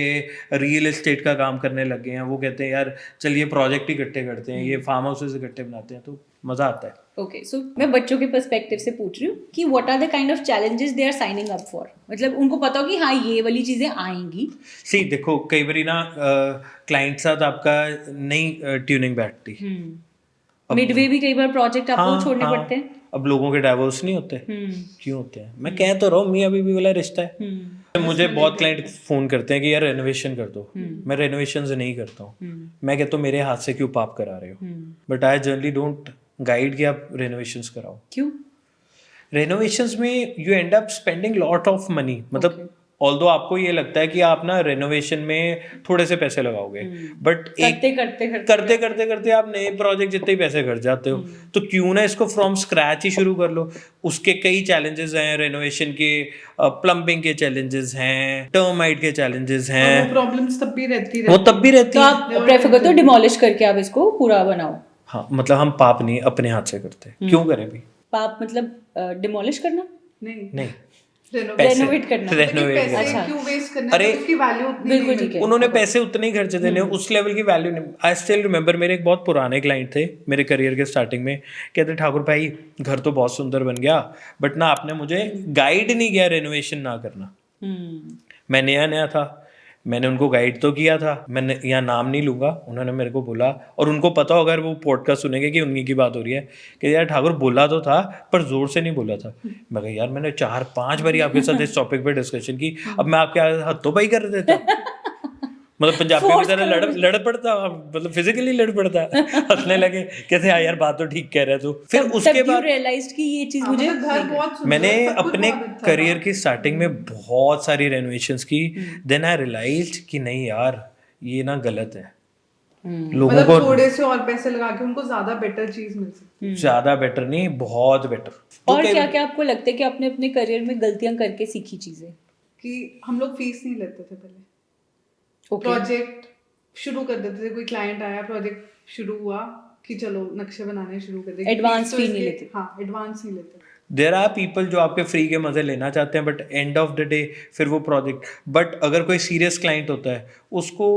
A: रियल एस्टेट का काम करने लग गए हैं, वो कहते हैं यार चलिए प्रोजेक्ट ही इकट्ठे करते हैं, ये फार्म हाउसेस इकट्ठे बनाते हैं, तो मज़ा आता है।
B: ओके, सो मैं बच्चों के पर्सपेक्टिव से पूछ रही हूँ कि what are the kind of challenges they are signing up for, मतलब उनको पता हो कि हाँ ये वाली चीज़ें आएंगी।
A: सी देखो, कई बारी ना क्लाइंट साथ आपका नहीं ट्यूनिंग बैठती,
B: मिडवे भी कई बार प्रोजेक्ट आपको छोड़ने
A: हाँ,
B: पड़ते हैं।
A: अब लोगों के डाइवोर्स नहीं होते, क्यों होते हैं? मैं कह तो रहा हूँ मियाँ बीवी वाला रिश्ता है। मुझे बहुत क्लाइंट फोन करते हैं कि यार रेनोवेशन कर दो, मैं रेनोवेशन नहीं करता हूँ। मैं कहता हूँ मेरे हाथ से क्यों पाप करा रहे हो, but I generally don't guide कि आप रेनोवेशन कराओ।
B: क्यों?
A: रेनोवेशंस में you and up spending lot of money, मतलब ऑल्दो आपको ये लगता है कि आप ना रेनोवेशन में थोड़े से पैसे लगाओगे, बट करते करते आप नए प्रोजेक्ट जितने ही पैसे खर्च जाते हो, तो क्यों ना इसको फ्रॉम स्क्रैच ही शुरू कर लो। उसके कई चैलेंजेस हैं रेनोवेशन के, प्लम्बिंग के चैलेंजेस हैं, टर्माइट के चैलेंजेस हैं,
C: वो प्रॉब्लम्स तब भी रहती
A: वो तब भी रहती
B: तो
A: है।
B: आप प्रेफर करते हो डिमोलिश करके आप इसको पूरा बनाओ?
A: हाँ, मतलब हम पाप नहीं अपने हाथ से करते, क्यों करें भी?
B: पाप मतलब डिमोलिश करना
A: नहीं,
B: रेनोवेट करना।
C: पैसे क्यों वेस्ट करना,
A: अरे
C: उसकी वैल्यू उतनी
B: बिल्कुल ठीक है।
A: उन्होंने पैसे उतने ही खर्चे देने, उस लेवल की वैल्यू नहीं। आई स्टिल रिमेंबर, मेरे एक बहुत पुराने क्लाइंट थे मेरे करियर के स्टार्टिंग में, कहते ठाकुर भाई घर तो बहुत सुंदर बन गया, बट ना आपने मुझे गाइड नहीं किया रेनोवेशन ना करना। मैं नया था, मैंने उनको गाइड तो किया था, मैंने यहाँ नाम नहीं लूँगा, उन्होंने मेरे को बोला, और उनको पता होगा अगर वो पॉडकास्ट सुनेंगे कि उन्हीं की बात हो रही है, कि यार ठाकुर बोला तो था पर जोर से नहीं बोला था। मैं कहा यार मैंने 4-5 बारी आपके साथ इस टॉपिक पे डिस्कशन की, अब मैं आपके हाथों पाई कर देता, मतलब पंजाबियों की तरह लड़ पड़ता, मतलब फिजिकली लड़ पड़ता। हंसने लगे, कहते हाँ यार बात तो ठीक कह रहे तू। फिर उसके बाद
B: रियलाइज्ड कि ये चीज मुझे
A: मैंने अपने करियर की स्टार्टिंग में बहुत सारी रेनोवेशंस की, देन आई रियलाइज्ड कि नहीं यार ये ना गलत है। लोगों
C: मतलब
A: को
C: थोड़े से और पैसे लगा के उनको ज्यादा बेटर चीज मिल सकती है।
A: ज्यादा बेटर नहीं, बहुत बेटर।
B: और क्या क्या आपको लगता है कि आपने अपने करियर में गलतियां करके सीखी चीजें?
C: कि हम लोग फीस नहीं लेते थे पहले, प्रोजेक्ट शुरू कर देते थे, कोई क्लाइंट आया, प्रोजेक्ट शुरू हुआ कि चलो नक्शे बनाने शुरू कर देंगे,
B: एडवांस फी नहीं लेते।
C: हाँ, एडवांस नहीं लेते।
A: देयर आर पीपल जो आपके फ्री के मजे लेना चाहते हैं, but end of the day फिर वो प्रोजेक्ट, बट अगर कोई सीरियस क्लाइंट होता है उसको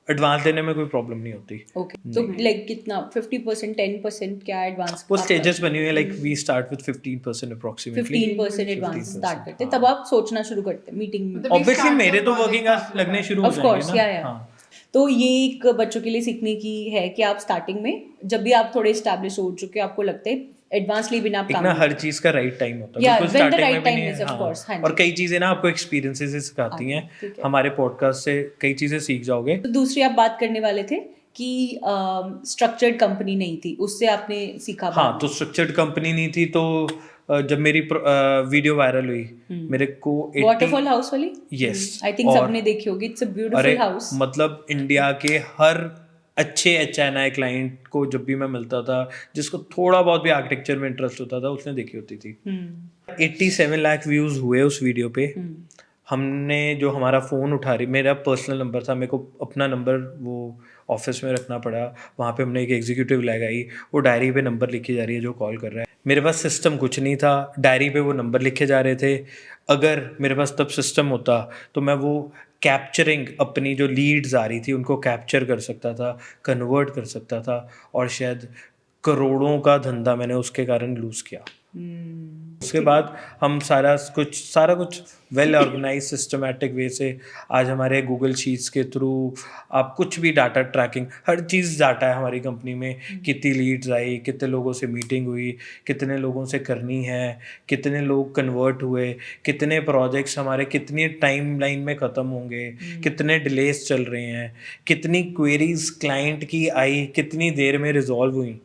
A: एडवांस देने में कोई प्रॉब्लम नहीं होती।
B: ओके, तो लाइक कितना 50% 10% क्या एडवांस?
A: वो स्टेजेस बनी हुई है, like we start with 15% approximately,
B: 15% advance start करते, तब आप सोचना शुरू करते मीटिंग में।
A: ऑब्वियसली मेरे तो वर्किंग आवर्स लगने शुरू हो जाएंगे ना।
B: हाँ, तो ये एक बच्चों के लिए सीखने की है कि आप स्टार्टिंग में जब भी आप थोड़े एस्टैब्लिश हो चुके हो, आपको लगता है एडवांस लिए बिना आप काम,
A: हर चीज का राइट टाइम होता है, बिल्कुल स्टार्टिंग में भी नहीं है। और कई चीजें ना आपको एक्सपीरियंसेस से सिखाती हैं, हमारे पॉडकास्ट से कई चीजें सीख जाओगे।
B: तो दूसरी आप बात करने वाले थे कि स्ट्रक्चर्ड कंपनी नहीं थी, उससे आपने सीखा?
A: हाँ, तो स्ट्रक्चर्ड कंपनी नहीं थी, तो जब मेरी वीडियो वायरल हुई, मेरे को
B: वाटरफॉल हाउस वाली,
A: यस
B: आई थिंक सबने देखी होगी, इट्स अ ब्यूटीफुल हाउस।
A: मतलब इंडिया के हर अच्छे HNI क्लाइंट को जब भी मैं मिलता था, जिसको थोड़ा बहुत भी आर्किटेक्चर में इंटरेस्ट होता था, उसने देखी होती थी। 87 लाख व्यूज हुए उस वीडियो पे। हमने जो हमारा फ़ोन उठा रही, मेरा पर्सनल नंबर था, मेरे को अपना नंबर वो ऑफिस में रखना पड़ा, वहाँ पे हमने एक एग्जीक्यूटिव लगाई, वो डायरी पे नंबर लिखी जा रही है जो कॉल कर रहा है। मेरे पास सिस्टम कुछ नहीं था, डायरी पे वो नंबर लिखे जा रहे थे। अगर मेरे पास तब सिस्टम होता तो मैं वो कैप्चरिंग, अपनी जो लीड्स आ रही थी उनको कैप्चर कर सकता था, कन्वर्ट कर सकता था, और शायद करोड़ों का धंधा मैंने उसके कारण लूज़ किया। उसके बाद हम सारा कुछ वेल ऑर्गेनाइज सिस्टमैटिक वे से आज हमारे गूगल शीट्स के थ्रू आप कुछ भी डाटा ट्रैकिंग, हर चीज़ डाटा है हमारी कंपनी में। कितनी लीड्स आई, कितने लोगों से मीटिंग हुई, कितने लोगों से करनी है, कितने लोग कन्वर्ट हुए, कितने प्रोजेक्ट्स हमारे कितनी टाइम लाइन में ख़त्म होंगे, कितने डिलेस चल रहे हैं, कितनी क्वेरीज क्लाइंट की आई, कितनी देर में रिजॉल्व हुई।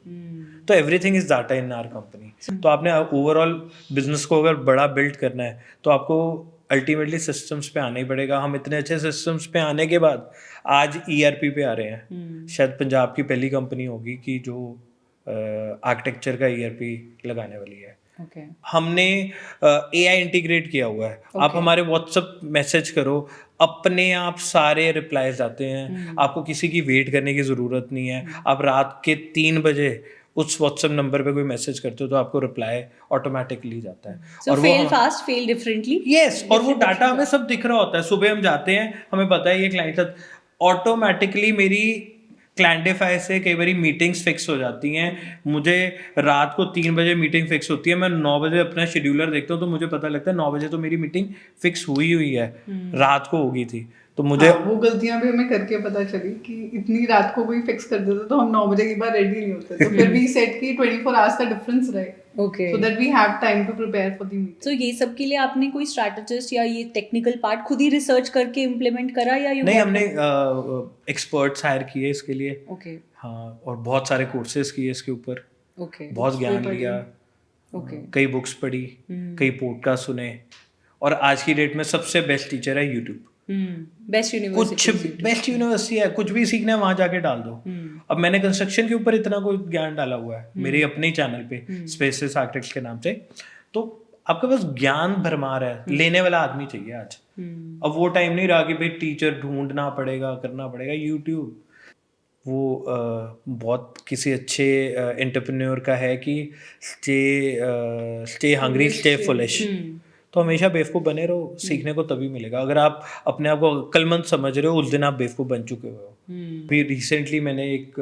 A: तो everything is data in our company. तो आपने ओवरऑल बिजनेस को अगर बड़ा बिल्ड करना है तो आपको अल्टीमेटली सिस्टम्स पे आना ही पड़ेगा। हम इतने अच्छे सिस्टम्स पे आने के बाद आज ERP पे आ रहे हैं। शायद पंजाब की पहली कंपनी होगी कि जो आर्किटेक्चर का ERP लगाने वाली है। हमने AI इंटीग्रेट किया हुआ है। आप हमारे व्हाट्सएप मैसेज करो, अपने आप सारे रिप्लाईज आते हैं। आपको किसी की वेट करने की ज़रूरत नहीं है। आप रात के 3 बजे उस व्हाट्सएप नंबर पे कोई मैसेज करते हो तो आपको रिप्लाई ऑटोमेटिकली जाता है।
B: So
A: और
B: fail fast, fail differently.
A: Yes, और वो डाटा हमें सब दिख रहा होता है। सुबह हम जाते हैं, हमें पता है ये क्लाइंट ऑटोमेटिकली मेरी क्लाइंटिफाई से कई बार मीटिंग्स फिक्स हो जाती हैं। मुझे रात को 3 बजे मीटिंग फिक्स होती है, मैं 9 बजे अपना शेड्यूलर देखता हूँ तो मुझे पता लगता है 9 बजे तो मेरी मीटिंग फिक्स हुई है, रात को होगी थी। तो मुझे
C: वो गलतियां भी हमें करके पता चली कि इतनी रात को कोई फिक्स कर देता तो हम 9 बजे की बार रेडी नहीं होते। तो फिर भी सेट की 24 आवर्स का डिफरेंस रहे,
B: Okay.
C: so that we have time to prepare for the meeting.
B: So ये सब के लिए आपने कोई स्ट्रैटेजिस्ट या ये टेक्निकल पार्ट खुद ही रिसर्च करके इम्प्लीमेंट करा या
A: नहीं, हमने एक्सपर्ट्स हायर किए इसके लिए।
B: ओके।
A: हाँ, और बहुत सारे कोर्सेज किए इसके ऊपर।
B: ओके।
A: बहुत ज्ञान लिया।
B: ओके।
A: कई बुक्स पढ़ी, कई पॉडकास्ट सुने, और आज की डेट में सबसे बेस्ट टीचर है YouTube.
B: Best university,
A: best university है। कुछ भी सीखना है वहां जाके डाल दो। अब मैंने कंस्ट्रक्शन के ऊपर इतना कोई ज्ञान डाला हुआ है मेरे अपने चैनल पे, स्पेसेस आर्किटेक्ट के नाम से। तो आपके पास ज्ञान भरमार है, लेने वाला आदमी चाहिए आज। अब वो टाइम नहीं रहा कि भाई टीचर ढूंढना पड़ेगा, करना पड़ेगा। यूट्यूब वो बहुत किसी अच्छे एंटरप्रेन्योर का है कि स्टे हंग्री स्टे फुलिश। तो हमेशा बेवकूफ़ बने रहो, सीखने को तभी मिलेगा। अगर आप अपने आप को अक्लमंद समझ रहे हो, उस दिन आप बेवकूफ़ बन चुके हो। भी रिसेंटली मैंने एक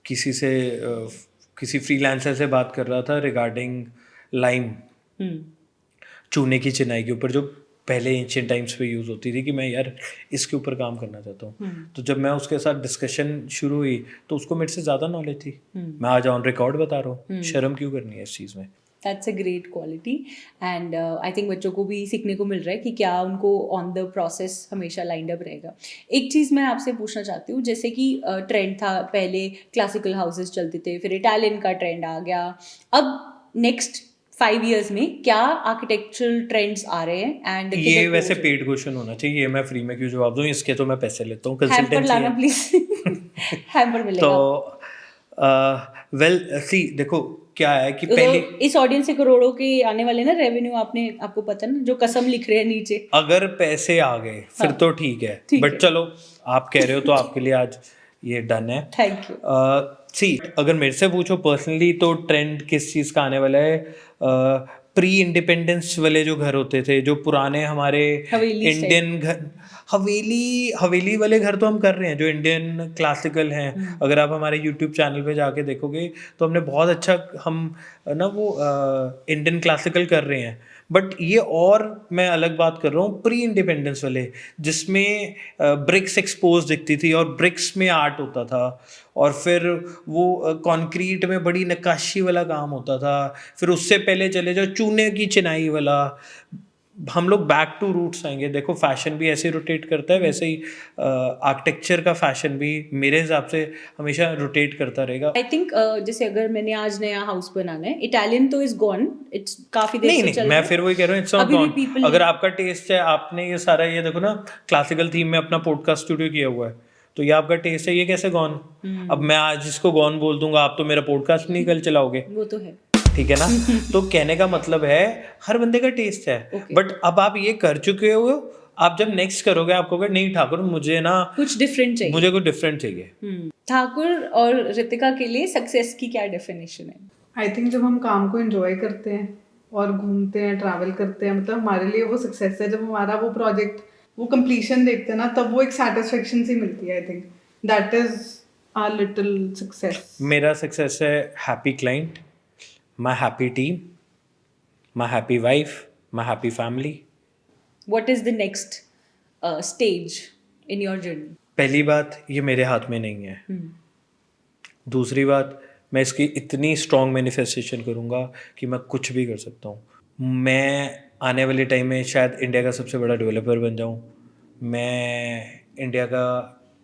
A: किसी फ्रीलांसर से बात कर रहा था रिगार्डिंग लाइम, चूने की चिनाई के ऊपर, जो पहले एंशिएंट टाइम्स पे यूज़ होती थी, कि मैं यार इसके ऊपर काम करना चाहता हूँ। तो जब मैं उसके साथ डिस्कशन शुरू हुई तो उसको मेरे से ज़्यादा नॉलेज थी। मैं आज ऑन रिकॉर्ड बता रहा हूँ, शर्म क्यों करनी है इस चीज़ में।
B: That's a great quality and I think बच्चों को भी सीखने को मिल रहा है कि क्या उनको ऑन द प्रोसेस हमेशा लाइंड अप रहेगा। एक चीज़ मैं आपसे पूछना चाहती हूँ, जैसे कि ट्रेंड था पहले क्लासिकल हाउसेस चलते थे, फिर इटालियन का ट्रेंड आ गया, अब नेक्स्ट 5 years में क्या आर्किटेक्चरल ट्रेंड्स आ रहे हैं? एंड
A: ये वैसे पेड क्वेश्चन होना चाहिए, ये मैं फ्री में क्यों जवाब दूं, इसके तो मैं पैसे लेता हूँ।
B: हैम्पर लाना प्लीज। हैम्पर मिलेगा
A: तो वेल सी, देखो क्या है कि पहले
B: इस ऑडियंस से करोड़ों के आने वाले ना रेवेन्यू, आपको पता ना, जो कसम लिख रहे हैं नीचे।
A: अगर पैसे आ गए फिर तो ठीक है, बट चलो आप कह रहे हो तो आपके लिए आज ये डन है।
B: Thank you.
A: सी, अगर मेरे से पूछो पर्सनली तो ट्रेंड किस चीज़ का आने वाला है, प्री इंडिपेंडेंस वाले जो घर होते थे, जो पुराने हमारे इंडियन घर, हवेली वाले घर तो हम कर रहे हैं जो इंडियन क्लासिकल हैं। अगर आप हमारे यूट्यूब चैनल पे जाके देखोगे तो हमने बहुत अच्छा हम ना वो इंडियन क्लासिकल कर रहे हैं। बट ये और मैं अलग बात कर रहा हूँ प्री इंडिपेंडेंस वाले, जिसमें ब्रिक्स एक्सपोज दिखती थी और ब्रिक्स में आर्ट होता था, और फिर वो कंक्रीट में बड़ी नक्काशी वाला काम होता था। फिर उससे पहले चले जाओ चूने की चिनाई वाला। हम लोग बैक टू रूट्स आएंगे। देखो फैशन भी ऐसे रोटेट करता है, वैसे ही आर्किटेक्चर का फैशन भी मेरे हिसाब से हमेशा रोटेट करता रहेगा।
B: आई थिंक जैसे अगर मैंने आज नया हाउस बनाना है, इटालियन तो इज गॉन, इट्स काफी देर से चल रहा है।
A: मैं फिर वही कह रहा हूँ, इट्स नॉट गॉन। अगर आपका टेस्ट है, आपने ये सारा ये देखो ना क्लासिकल थीम में अपना पॉडकास्ट स्टूडियो किया हुआ है, तो ये आपका टेस्ट है, ये कैसे गॉन? अब मैं आज इसको गॉन बोल दूंगा, आप तो मेरा पॉडकास्ट नहीं कल चलाओगे।
B: वो तो है,
A: ठीक है ना। तो कहने का मतलब है हर बंदे का टेस्ट है। बट अब आप ये कर चुके हो, आप जब नेक्स्ट करोगे आप कहोगे नहीं ठाकुर मुझे ना
B: कुछ डिफरेंट चाहिए,
A: मुझे कुछ डिफरेंट चाहिए।
B: ठाकुर और रितिका के लिए सक्सेस की क्या डेफिनेशन है?
C: आई थिंक जब हम काम को एंजॉय करते हैं और घूमते हैं, ट्रैवल करते हैं, मतलब हमारे लिए वो सक्सेस है। जब हमारा वो प्रोजेक्ट वो कंप्लीशन देखते हैं ना, तब वो एक सेटिस्फेक्शन सी मिलती है। I think that is our little success.
A: मेरा सक्सेस है happy client, my happy team my happy wife, my happy family.
B: What is the next stage in your journey?
A: पहली बात, ये मेरे हाथ में नहीं है. दूसरी बात, मैं इसकी इतनी स्ट्रॉन्ग मैनिफेस्टेशन करूँगा कि मैं कुछ भी कर सकता हूँ. मैं आने वाले टाइम में शायद इंडिया का सबसे बड़ा डेवलपर बन जाऊँ. मैं इंडिया का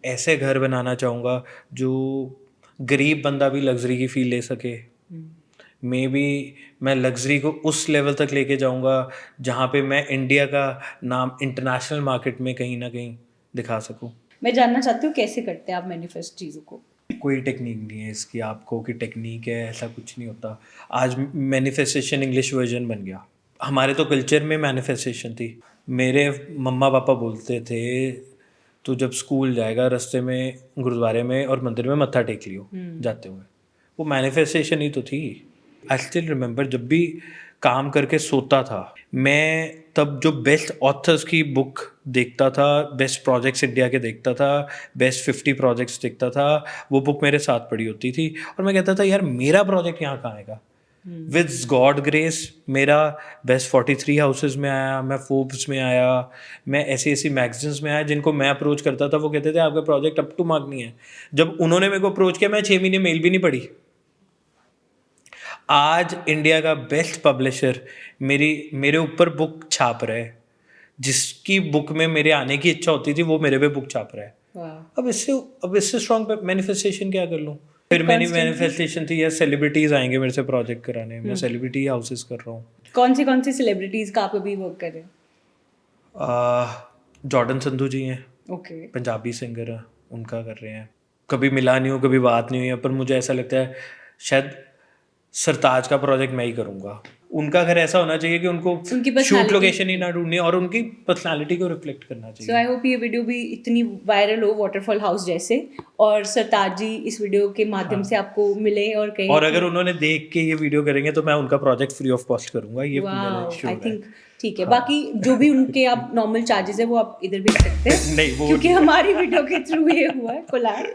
A: ऐसे घर बनाना चाहूँगा जो गरीब बंदा भी लग्जरी की फील ले सके. मे बी मैं लग्जरी को उस लेवल तक लेके जाऊँगा जहाँ पे मैं इंडिया का नाम इंटरनेशनल मार्केट में कहीं ना कहीं दिखा सकूँ.
B: मैं जानना चाहती हूँ कैसे करते हैं आप मैनिफेस्ट चीज़ों को?
A: कोई टेक्निक नहीं है इसकी आपको कि टेक्निक है, ऐसा कुछ नहीं होता. आज मैनिफेस्टेशन इंग्लिश वर्जन बन गया. हमारे तो कल्चर में मैनिफेस्टेशन थी. मेरे मम्मा पापा बोलते थे तो जब स्कूल जाएगा रास्ते में गुरुद्वारे में और मंदिर में मत्था टेक लियो जाते हुए. वो मैनिफेस्टेशन ही तो थी. आई स्टिल रिमेंबर जब भी काम करके सोता था मैं, तब जो बेस्ट ऑथर्स की बुक देखता था, बेस्ट प्रोजेक्ट्स इंडिया के देखता था, बेस्ट 50 प्रोजेक्ट्स देखता था, वो बुक मेरे साथ पड़ी होती थी और मैं कहता था यार मेरा प्रोजेक्ट यहाँ कहाँ आएगा. विद गॉड ग्रेस मेरा बेस्ट 43 हाउसेज में आया, मैं फोर्ब्स में आया, मैं ऐसी मैगजीन्स में आया जिनको मैं अप्रोच करता था. वो कहते थे आपका प्रोजेक्ट अप टू मार्क नहीं है. जब उन्होंने मेरे को अप्रोच किया मैं 6 महीने मेल भी नहीं पढ़ी. आज इंडिया का बेस्ट पब्लिशर मेरे ऊपर बुक छाप रहा है. जिसकी बुक में मेरे आने की इच्छा होती थी वो मेरे पे बुक छाप रहा है. अब इससे स्ट्रॉन्ग मैनिफेस्टेशन क्या कर लूँ. फिर मेरी मैनिफेस्टेशन थी यार सेलिब्रिटीज आएंगे मेरे से प्रोजेक्ट कराने. मैं सेलिब्रिटी हाउसेस कर रहा हूँ.
B: कौन सी सेलिब्रिटीज का आप अभी वर्क कर रहे हैं?
A: जॉर्डन संधू जी हैं,
B: ओके,
A: पंजाबी सिंगर हैं, उनका कर रहे हैं. कभी मिला नहीं हूँ, कभी बात नहीं हुई है, पर मुझे ऐसा लगता है शायद सरताज का प्रोजेक्ट मैं ही करूँगा. उनका घर ऐसा होना चाहिए कि उनको शूट लोकेशन ही ना ढूंढनी और उनकी पर्सनालिटी को रिफ्लेक्ट करना चाहिए.
B: सो आई होप ये वीडियो भी इतनी वायरल हो वाटरफॉल हाउस जैसे, और सरताज जी इस वीडियो के माध्यम से आपको मिले और कहीं,
A: और अगर उन्होंने देख के ये वीडियो करेंगे तो मैं उनका प्रोजेक्ट फ्री ऑफ कॉस्ट करूँगा. ये
B: आई थिंक ठीक है. बाकी जो भी उनके आप नॉर्मल चार्जेस है वो आप इधर भेज सकते हैं
A: नहीं वो
B: क्योंकि हमारी वीडियो के थ्रू ये हुआ है कोलैब.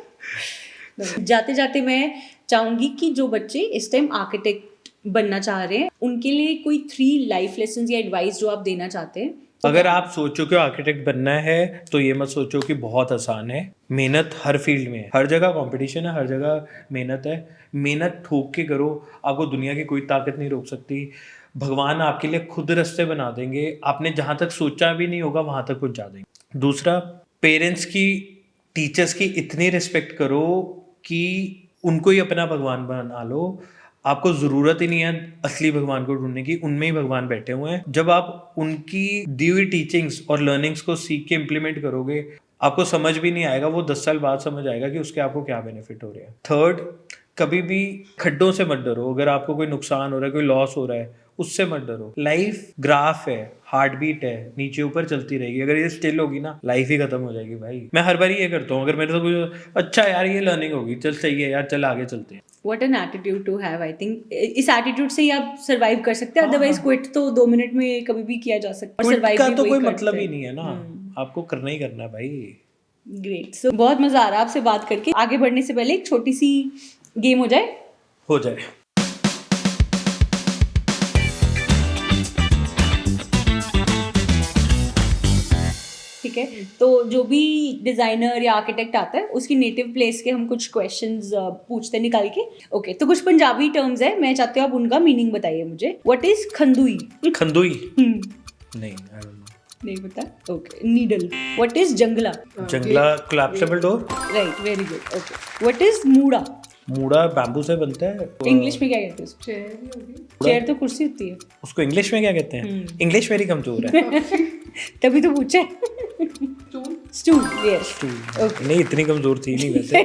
B: जाते जाते मैं चाहूंगी कि जो बच्चे इस टाइम आर्किटेक्ट बनना चाह रहे हैं उनके लिए कोई 3 लाइफ लेसन्स या एडवाइस जो आप देना चाहते हैं.
A: अगर आप सोचो कि आर्किटेक्ट बनना है तो ये मत सोचो कि बहुत आसान है. मेहनत हर फील्ड में है, हर जगह कंपटीशन है, हर जगह मेहनत है. मेहनत ठोक के करो, आपको दुनिया की कोई ताकत नहीं रोक सकती. भगवान आपके लिए खुद रास्ते बना देंगे. आपने जहाँ तक सोचा भी नहीं होगा वहाँ तक पहुँचा देंगे. दूसरा, पेरेंट्स की, टीचर्स की इतनी रिस्पेक्ट करो कि उनको ही अपना भगवान बना लो. आपको ज़रूरत ही नहीं है असली भगवान को ढूंढने की, उनमें ही भगवान बैठे हुए हैं. जब आप उनकी दी हुई टीचिंग्स और लर्निंग्स को सीख के इम्प्लीमेंट करोगे आपको समझ भी नहीं आएगा, वो 10 साल बाद समझ आएगा कि उसके आपको क्या बेनिफिट हो रहे हैं. थर्ड, कभी भी खड्डों से मत डरो. अगर आपको कोई नुकसान हो रहा है, कोई लॉस हो रहा है, उससे मत डरो. लाइफ ग्राफ है, हार्ट बीट है, नीचे ऊपर चलती रहेगी. अगर ये स्टिल होगी ना लाइफ ही खत्म हो जाएगी भाई. मैं हर बार ये करता हूँ, अगर मेरे से कुछ अच्छा यार ये लर्निंग होगी, चल सही है यार, चल आगे चलते हैं.
B: What an attitude to have. I think इस एटीट्यूड से ही आप सर्वाइव कर सकते हैं. अदरवाइज क्विट तो 2 मिनट में कभी भी किया जा सकता है.
A: क्विट का तो कोई मतलब ही नहीं है ना. आपको करना ही करना है भाई.
B: ग्रेट. सो बहुत मजा आ रहा है आपसे बात करके. आगे बढ़ने से पहले एक छोटी सी गेम हो जाए.
A: हो जाए.
B: ठीक है, तो जो भी डिजाइनर या आर्किटेक्ट आता है उसकी नेटिव प्लेस के हम कुछ क्वेश्चंस पूछते हैं निकाल के. ओके, तो कुछ पंजाबी टर्म्स है, मैं चाहती हूँ आप उनका मीनिंग बताइए मुझे. What is खंदुई?
A: खंदुई नहीं, आई डोंट नो.
B: नहीं पता. ओके. नीडल. व्हाट इज जंगला?
A: जंगला collapsible door.
B: Right, very good. Okay. What is मूड़ा?
A: मूड़ा बैम्बू से बनता है.
B: इंग्लिश में क्या कहते हैं उसको?
C: चेयर ही होगी.
B: चेयर तो कुर्सी होती है.
A: उसको इंग्लिश में क्या कहते हैं? इंग्लिश मेरी कमजोर है.
B: तभी तो पूछे. स्टूल. यस.
A: ओके. नहीं इतनी कमजोर थी नहीं वैसे.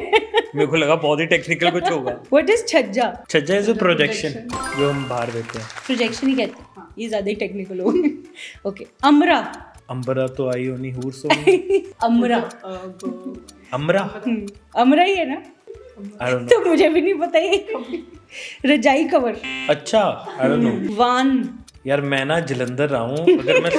A: मेरे को लगा बहुत ही टेक्निकल कुछ होगा.
B: व्हाट इज छज्जा?
A: छज्जा इज अ प्रोजेक्शन जो हम बाहर देते हैं.
B: प्रोजेक्शन ही कहते हैं. ये ज्यादा ही टेक्निकल हो. ओके. अमरा.
A: अम्बरा तो आई होनी हूर सो.
B: अमरा.
A: अमरा
B: अमरा ही है ना?
A: I don't know.
B: तो मुझे भी नहीं पता ये. रजाई कवर.
A: अच्छा आई डोंट नो.
B: वान.
A: यार मैं ना जलंधर रहा हूँ. अगर मैं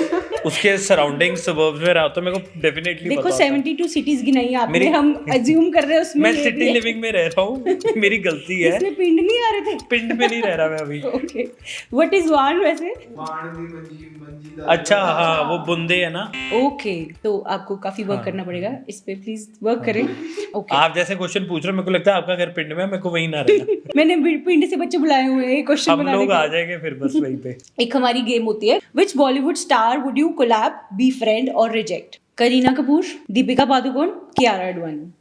A: उसके सराउंडिंग सबर्ब्स में रहा तो मेरे को डेफिनेटली
B: देखो
A: पता होता।
B: 72 सिटीज गिनाई आपने,
A: मेरी-
B: हम अज्यूम कर रहे हैं उसमें
A: मैं
B: ये भी
A: सिटी
B: है।
A: लिविंग में रह रहा हूँ, मेरी गलती है।
B: इसमें पिंड नहीं आ रहे थे।
A: पिंड में नहीं रह रहा मैं अभी।
B: ओके, व्हाट इज वान वैसे?
A: अच्छा हाँ, वो बुंदे है ना।
B: ओके, तो आपको काफी वर्क करना पड़ेगा इस पे, प्लीज वर्क करें। ओके,
A: आप जैसे क्वेश्चन पूछ रहे हो, मेरे को लगता है आपका घर पिंड में है, मेरे को वहीं ना रहना।
B: मैंने पिंड से बच्चे बुलाए हुए हैं क्वेश्चन
A: हम
B: बनाने
A: लोग
B: के
A: आ
B: लिए।
A: जाएंगे फिर बस वहीं पे।
B: एक हमारी गेम होती है, which Bollywood star would you collab, be friend और रिजेक्ट? करीना कपूर, दीपिका पादुकोण, कियारा आडवाणी।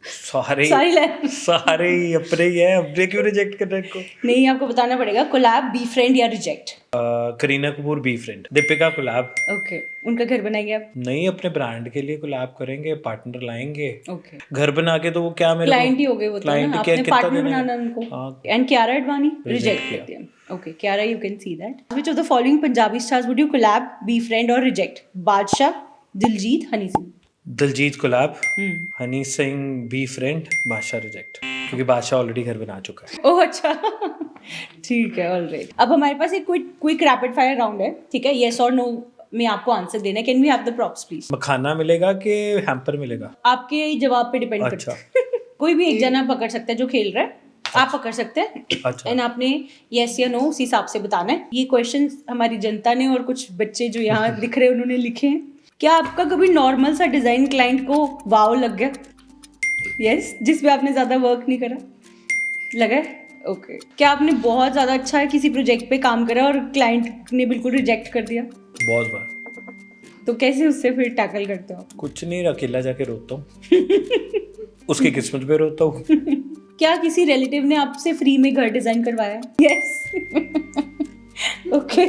B: सारी लाइन।
A: सारे ही अपने ही है, अपने क्यों रिजेक्ट कर रहे हैं इनको?
B: नहीं, आपको बताना पड़ेगा कोलैब, बी फ्रेंड या reject.
A: Kareena Kapoor befriend, Deepika collab.
B: Okay, उनका घर बनाएंगे आप?
A: नहीं, अपने ब्रांड के लिए कोलैब करेंगे, पार्टनर लाएंगे।
B: ओके,
A: घर बना के तो वो क्या मेरे
B: क्लाइंट ही हो गए वो तो
A: client
B: ना,
A: क्या
B: आपने
A: कितना
B: पार्टनर
A: देना है?
B: बनाना उनको।
A: हाँ।
B: And Kiara Advani
A: Reject
B: reject
A: किया।
B: करते हैं। Okay, Kiara, you can see that. Which of the following Punjabi stars would you collab, be friend और reject? Badshah, Diljit, Honey Singh.
A: Diljit collab, Honey Singh befriend, Badshah reject, क्योंकि बादशाह ऑलरेडी घर बना चुका है।
B: ओह अच्छा, ठीक है, ऑलराइट। अब हमारे पास एक क्विक रैपिड फायर राउंड है, ठीक है? यस और नो में आपको आंसर देना है। Can we have the props please?
A: मखाना मिलेगा कि हैम्पर मिलेगा?
B: आपके जवाब पे डिपेंड
A: अच्छा।
B: करता है। कोई भी एक जना पकड़ सकता है जो खेल रहा है, आप पकड़ सकते हैं।
A: अच्छा।
B: एंड आपने यस या नो उसी हिसाब से बताना है। ये क्वेश्चन हमारी जनता ने और कुछ बच्चे जो यहाँ दिख रहे हैं उन्होंने लिखे हैं। क्या आपका कभी नॉर्मल सा डिजाइन क्लाइंट को वाव लग गया? यस, जिसपे आपने ज्यादा वर्क नहीं करा, लगा है? ओके। क्या आपने बहुत ज्यादा अच्छा किसी प्रोजेक्ट पे काम करा और क्लाइंट ने बिल्कुल रिजेक्ट कर दिया?
A: बहुत बार।
B: तो कैसे उससे फिर टैकल करते हो?
A: कुछ नहीं, अकेला जाके रोता हूँ। उसकी किस्मत पे रोता हूँ।
B: क्या किसी रिलेटिव ने आपसे फ्री में घर डिजाइन करवाया? यस। ओके,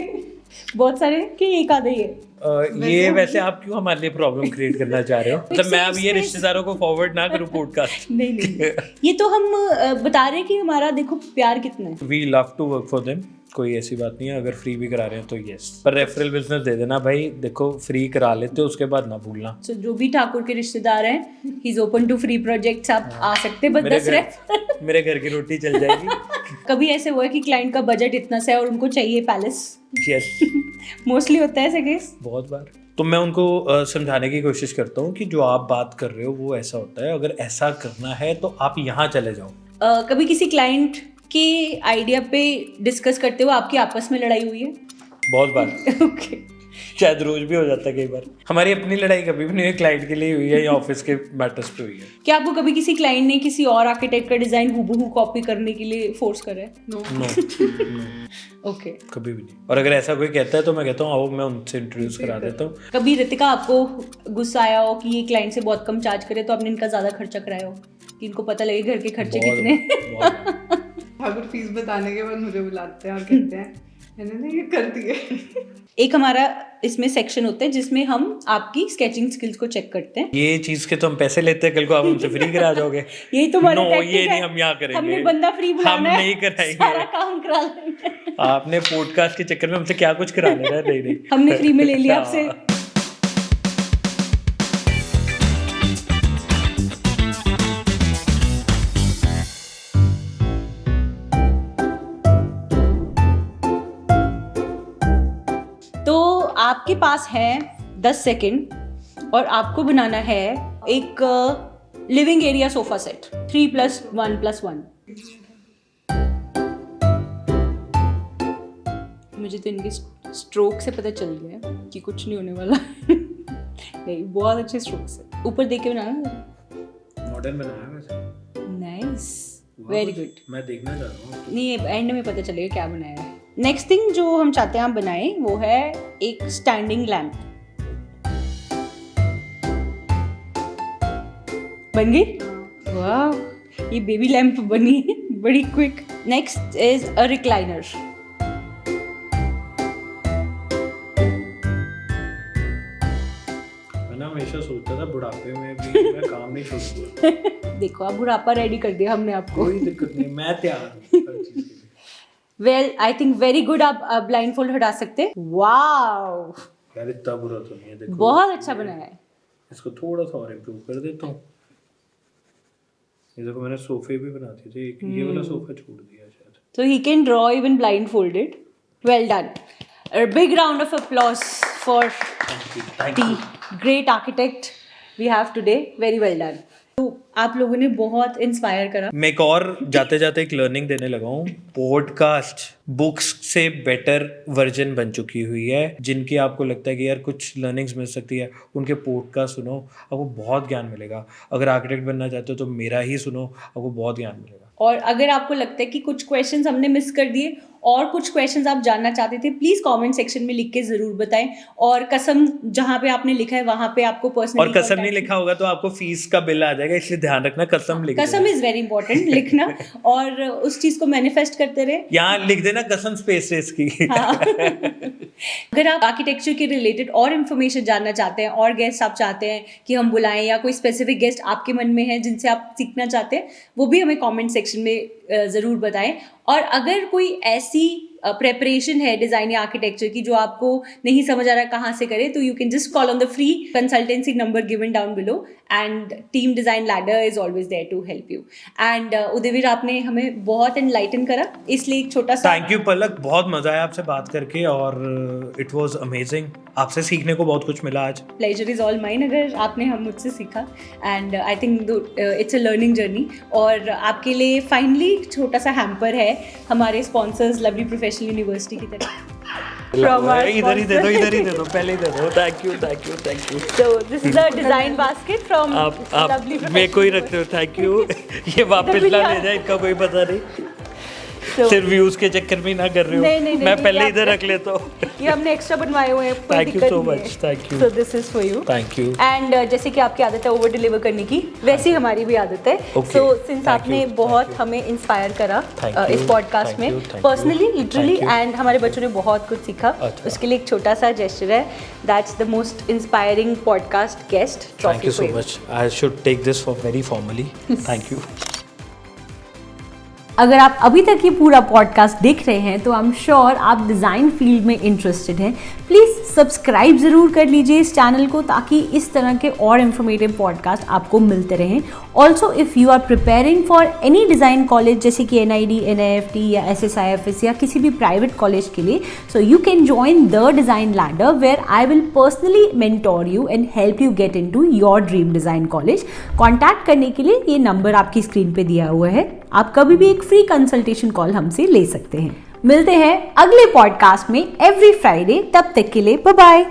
B: बहुत सारे कि एक आधे ही है?
A: ये वैसे आप क्यों हमारे लिए प्रॉब्लम क्रिएट करना चाह रहे हो? मतलब मैं अब ये रिश्तेदारों को फॉरवर्ड ना करूँ पॉडकास्ट।
B: नहीं नहीं, ये तो हम बता रहे हैं कि हमारा देखो प्यार कितना है।
A: We love to work for them, कोई ऐसी बात नहीं है। अगर फ्री भी करा रहे हैं तो यस, पर रेफरल बिजनेस दे देना भाई। देखो फ्री करा लेते हो, उसके बाद ना भूलना।
B: सो जो भी ठाकुर के रिश्तेदार हैं, he is open to free projects, आप आ सकते हैं, बस
A: मेरे
B: 10 रेफरल।
A: मेरे घर की रोटी चल जाएगी।
B: कभी ऐसे हुआ है कि क्लाइंट का बजट इतना सा है और उनको चाहिए पैलेस?
A: यस,
B: मोस्टली होता है ऐसे केस।
A: बहुत बार। तो मैं उनको समझाने की कोशिश करता हूँ कि जो आप बात कर रहे हो वो ऐसा होता है, अगर ऐसा करना है तो आप यहाँ चले जाओ।
B: कभी किसी क्लाइंट के आइडिया पे डिस्कस करते हुए आपकी आपस में लड़ाई हुई है?
A: बहुत बार।
B: ओके,
A: शायद रोज भी हो जाता है कई बार। हमारी अपनी लड़ाई कभी भी नहीं हुई, क्लाइंट के लिए हुई है या ऑफिस के मैटर्स पे हुई है।
B: क्या आपको कभी किसी क्लाइंट ने किसी और आर्किटेक्ट का डिजाइन हूबहू कॉपी करने के लिए फोर्स करा है?
C: No
A: no,
B: okay.
A: कभी भी नहीं। और अगर ऐसा कोई कहता है तो मैं कहता हूँ आओ, मैं उनसे इंट्रोड्यूस करा देता हूँ।
B: कभी रितिका आपको गुस्सा आया हो कि ये क्लाइंट से बहुत कम चार्ज करे तो आपने इनका ज्यादा खर्चा कराया हो, कि इनको पता लगे घर के खर्चे
A: बहुत
B: कितने?
A: बार, बहुत बार।
C: ठाकुर फीस बताने के बाद मुझे बुलाते हैं और कहते हैं मैंने ये कर दिए।
B: एक हमारा इसमें सेक्शन होता है जिसमें हम आपकी स्केचिंग स्किल्स को चेक करते हैं।
A: ये चीज के तो हम पैसे लेते हैं, कल को आप हमसे फ्री करा जाओगे।
B: यही तो हमारा
A: नो,
B: tactic
A: ये
B: है।
A: नहीं हम यहाँ करेंगे।
B: हमने बंदा फ्री बुलाना
A: हम
B: है,
A: नहीं कराएंगे।
B: सारा काम करा लेंगे।
A: आपने पॉडकास्ट के चक्कर में हमसे क्या कुछ करा लेना है? नहीं नहीं,
B: हमने फ्री में ले लिया आपसे।
A: हाँ।
B: तो आपके पास है 10 सेकंड और आपको बनाना है एक लिविंग एरिया सोफा सेट 3+1+1। मुझे तो इनके स्ट्रोक से पता चल गया कि कुछ नहीं होने वाला। नहीं, बहुत अच्छे स्ट्रोक्स है। ऊपर देख के बनाना।
A: मॉडर्न बनाया वैसे।
B: Nice, very good.
A: मैं देखना चाह रहा हूँ।
B: नहीं, एंड में पता चलेगा क्या बनाया है। नेक्स्ट थिंग जो हम चाहते हैं आप बनाएं वो है एक स्टैंडिंग लैंप। बन गई? वाह, ये बेबी लैंप बनी है बड़ी quick. Next is a recliner.
A: मैं ना हमेशा सोचता था बुढ़ापे में भी मैं काम नहीं छोड़ूंगा।
B: देखो, अब बुढ़ापा रेडी कर दिया हमने आपको।
A: कोई दिक्कत नहीं, मैं तैयार हूँ हर चीज के लिए।
B: Well, I think very good. आप ब्लाइंड फोल्ड हटा सकते हैं। वाओ,
A: यार इतना बुरा तो नहीं है, देखो
B: बहुत अच्छा बनाया है।
A: इसको थोड़ा सा और इम्प्रूव कर देता हूँ। ये देखो मैंने सोफे भी बना दिए थे, एक ये वाला सोफा छोड़ दिया शायद।
B: So he can draw even blindfolded. Well done. A big round of applause for the great architect we have today. Very well done. तो आप लोगों ने बहुत इंस्पायर करा.
A: मैं एक और जाते जाते एक लर्निंग देने लगा हूँ. पॉडकास्ट बुक्स से बेटर वर्जन बन चुकी हुई है. जिनकी आपको लगता है कि यार कुछ लर्निंग्स मिल सकती है, उनके पॉडकास्ट सुनो, आपको बहुत ज्ञान मिलेगा. अगर आर्किटेक्ट बनना चाहते हो तो मेरा ही सुनो, आपको बहुत ज्ञान मिलेगा.
B: और अगर आपको लगता है कि कुछ क्वेश्चंस हमने मिस कर दिए और कुछ क्वेश्चंस आप जानना चाहते थे, प्लीज कमेंट सेक्शन में लिख के जरूर बताएं. और कसम जहां पे आपने लिखा है वहां पे आपको पर्सनली,
A: और कसम नहीं लिखा होगा तो आपको फीस का बिल आ जाएगा, इसलिए ध्यान रखना कसम लिख.
B: कसम इज वेरी इंपॉर्टेंट लिखना और उस चीज को मैनिफेस्ट करते रहे.
A: यहाँ लिख देना कसम स्पेस की.
B: हाँ. अगर आप आर्किटेक्चर के रिलेटेड और इन्फॉर्मेशन जानना चाहते हैं और गेस्ट आप चाहते हैं कि हम बुलाएं या कोई स्पेसिफिक गेस्ट आपके मन में है जिनसे आप सीखना चाहते हैं, वो भी हमें कमेंट सेक्शन में ज़रूर बताएं. और अगर कोई ऐसी प्रेपरेशन है डिज़ाइन या आर्किटेक्चर की जो आपको नहीं समझ आ रहा कहाँ से करें, तो you can just call on the free consultancy number given down below and team design ladder is always there to help you. And Udayveer, आपने हमें बहुत एनलाइटन करा, इसलिए एक छोटा सा
A: थैंक यू पलक. बहुत मजा आया आपसे बात करके और इट वाज अमेजिंग. आपसे सीखने को बहुत कुछ मिला आज.
B: प्लेजर इज ऑल माइन अगर आपने हम मुझसे सीखा. And I think it's a learning journey. और आपके लिए फाइनली छोटा सा हैम्पर है हमारे स्पॉन्सर्स लवली प्रोफेशनल यूनिवर्सिटी की तरफ.
A: इधर ही दे दो पहले ही दे दो. Thank you.
B: So this is a design basket from
A: आप
B: lovely
A: मेरे को ही रखते हो. Thank you. ये वापस ना ले जाए, इनका कोई पता नहीं. सिर्फ व्यूज के चक्कर में ना कर रहे हो.
B: नहीं,
A: मैं पहले इधर रख लेता हूँ.
B: ये हमने एक्स्ट्रा बनवाए हुए हैं.
A: Thank you so much. Thank you.
B: So this is for you.
A: Thank you.
B: And जैसे कि आपकी आदत है ओवर डिलीवर करने की, वैसी हमारी भी आदत है. सो सिंस आपने बहुत हमें इंस्पायर करा इस पॉडकास्ट में पर्सनली, लिटरली, एंड हमारे बच्चों ने बहुत कुछ सीखा. उसके लिए एक छोटा सा जेस्चर है. That's the most inspiring podcast guest.
A: Thank you so much. I should take this for very formally. Thank you.
B: अगर आप अभी तक ये पूरा पॉडकास्ट देख रहे हैं तो आई एम श्योर आप डिज़ाइन फील्ड में इंटरेस्टेड हैं. प्लीज़ सब्सक्राइब ज़रूर कर लीजिए इस चैनल को, ताकि इस तरह के और इन्फॉर्मेटिव पॉडकास्ट आपको मिलते रहें. Also if you are preparing for any design college जैसे कि NID, NIFT या SSIFS या किसी भी प्राइवेट कॉलेज के लिए, so you can join the design ladder where I will personally mentor you and help you get into your dream design college. Contact करने के लिए ये नंबर आपकी स्क्रीन पे दिया हुआ है. आप कभी भी एक फ्री कंसल्टेशन कॉल हमसे ले सकते हैं. मिलते हैं अगले पॉडकास्ट में एवरी फ्राइडे. तब तक के लिए बाय बाय.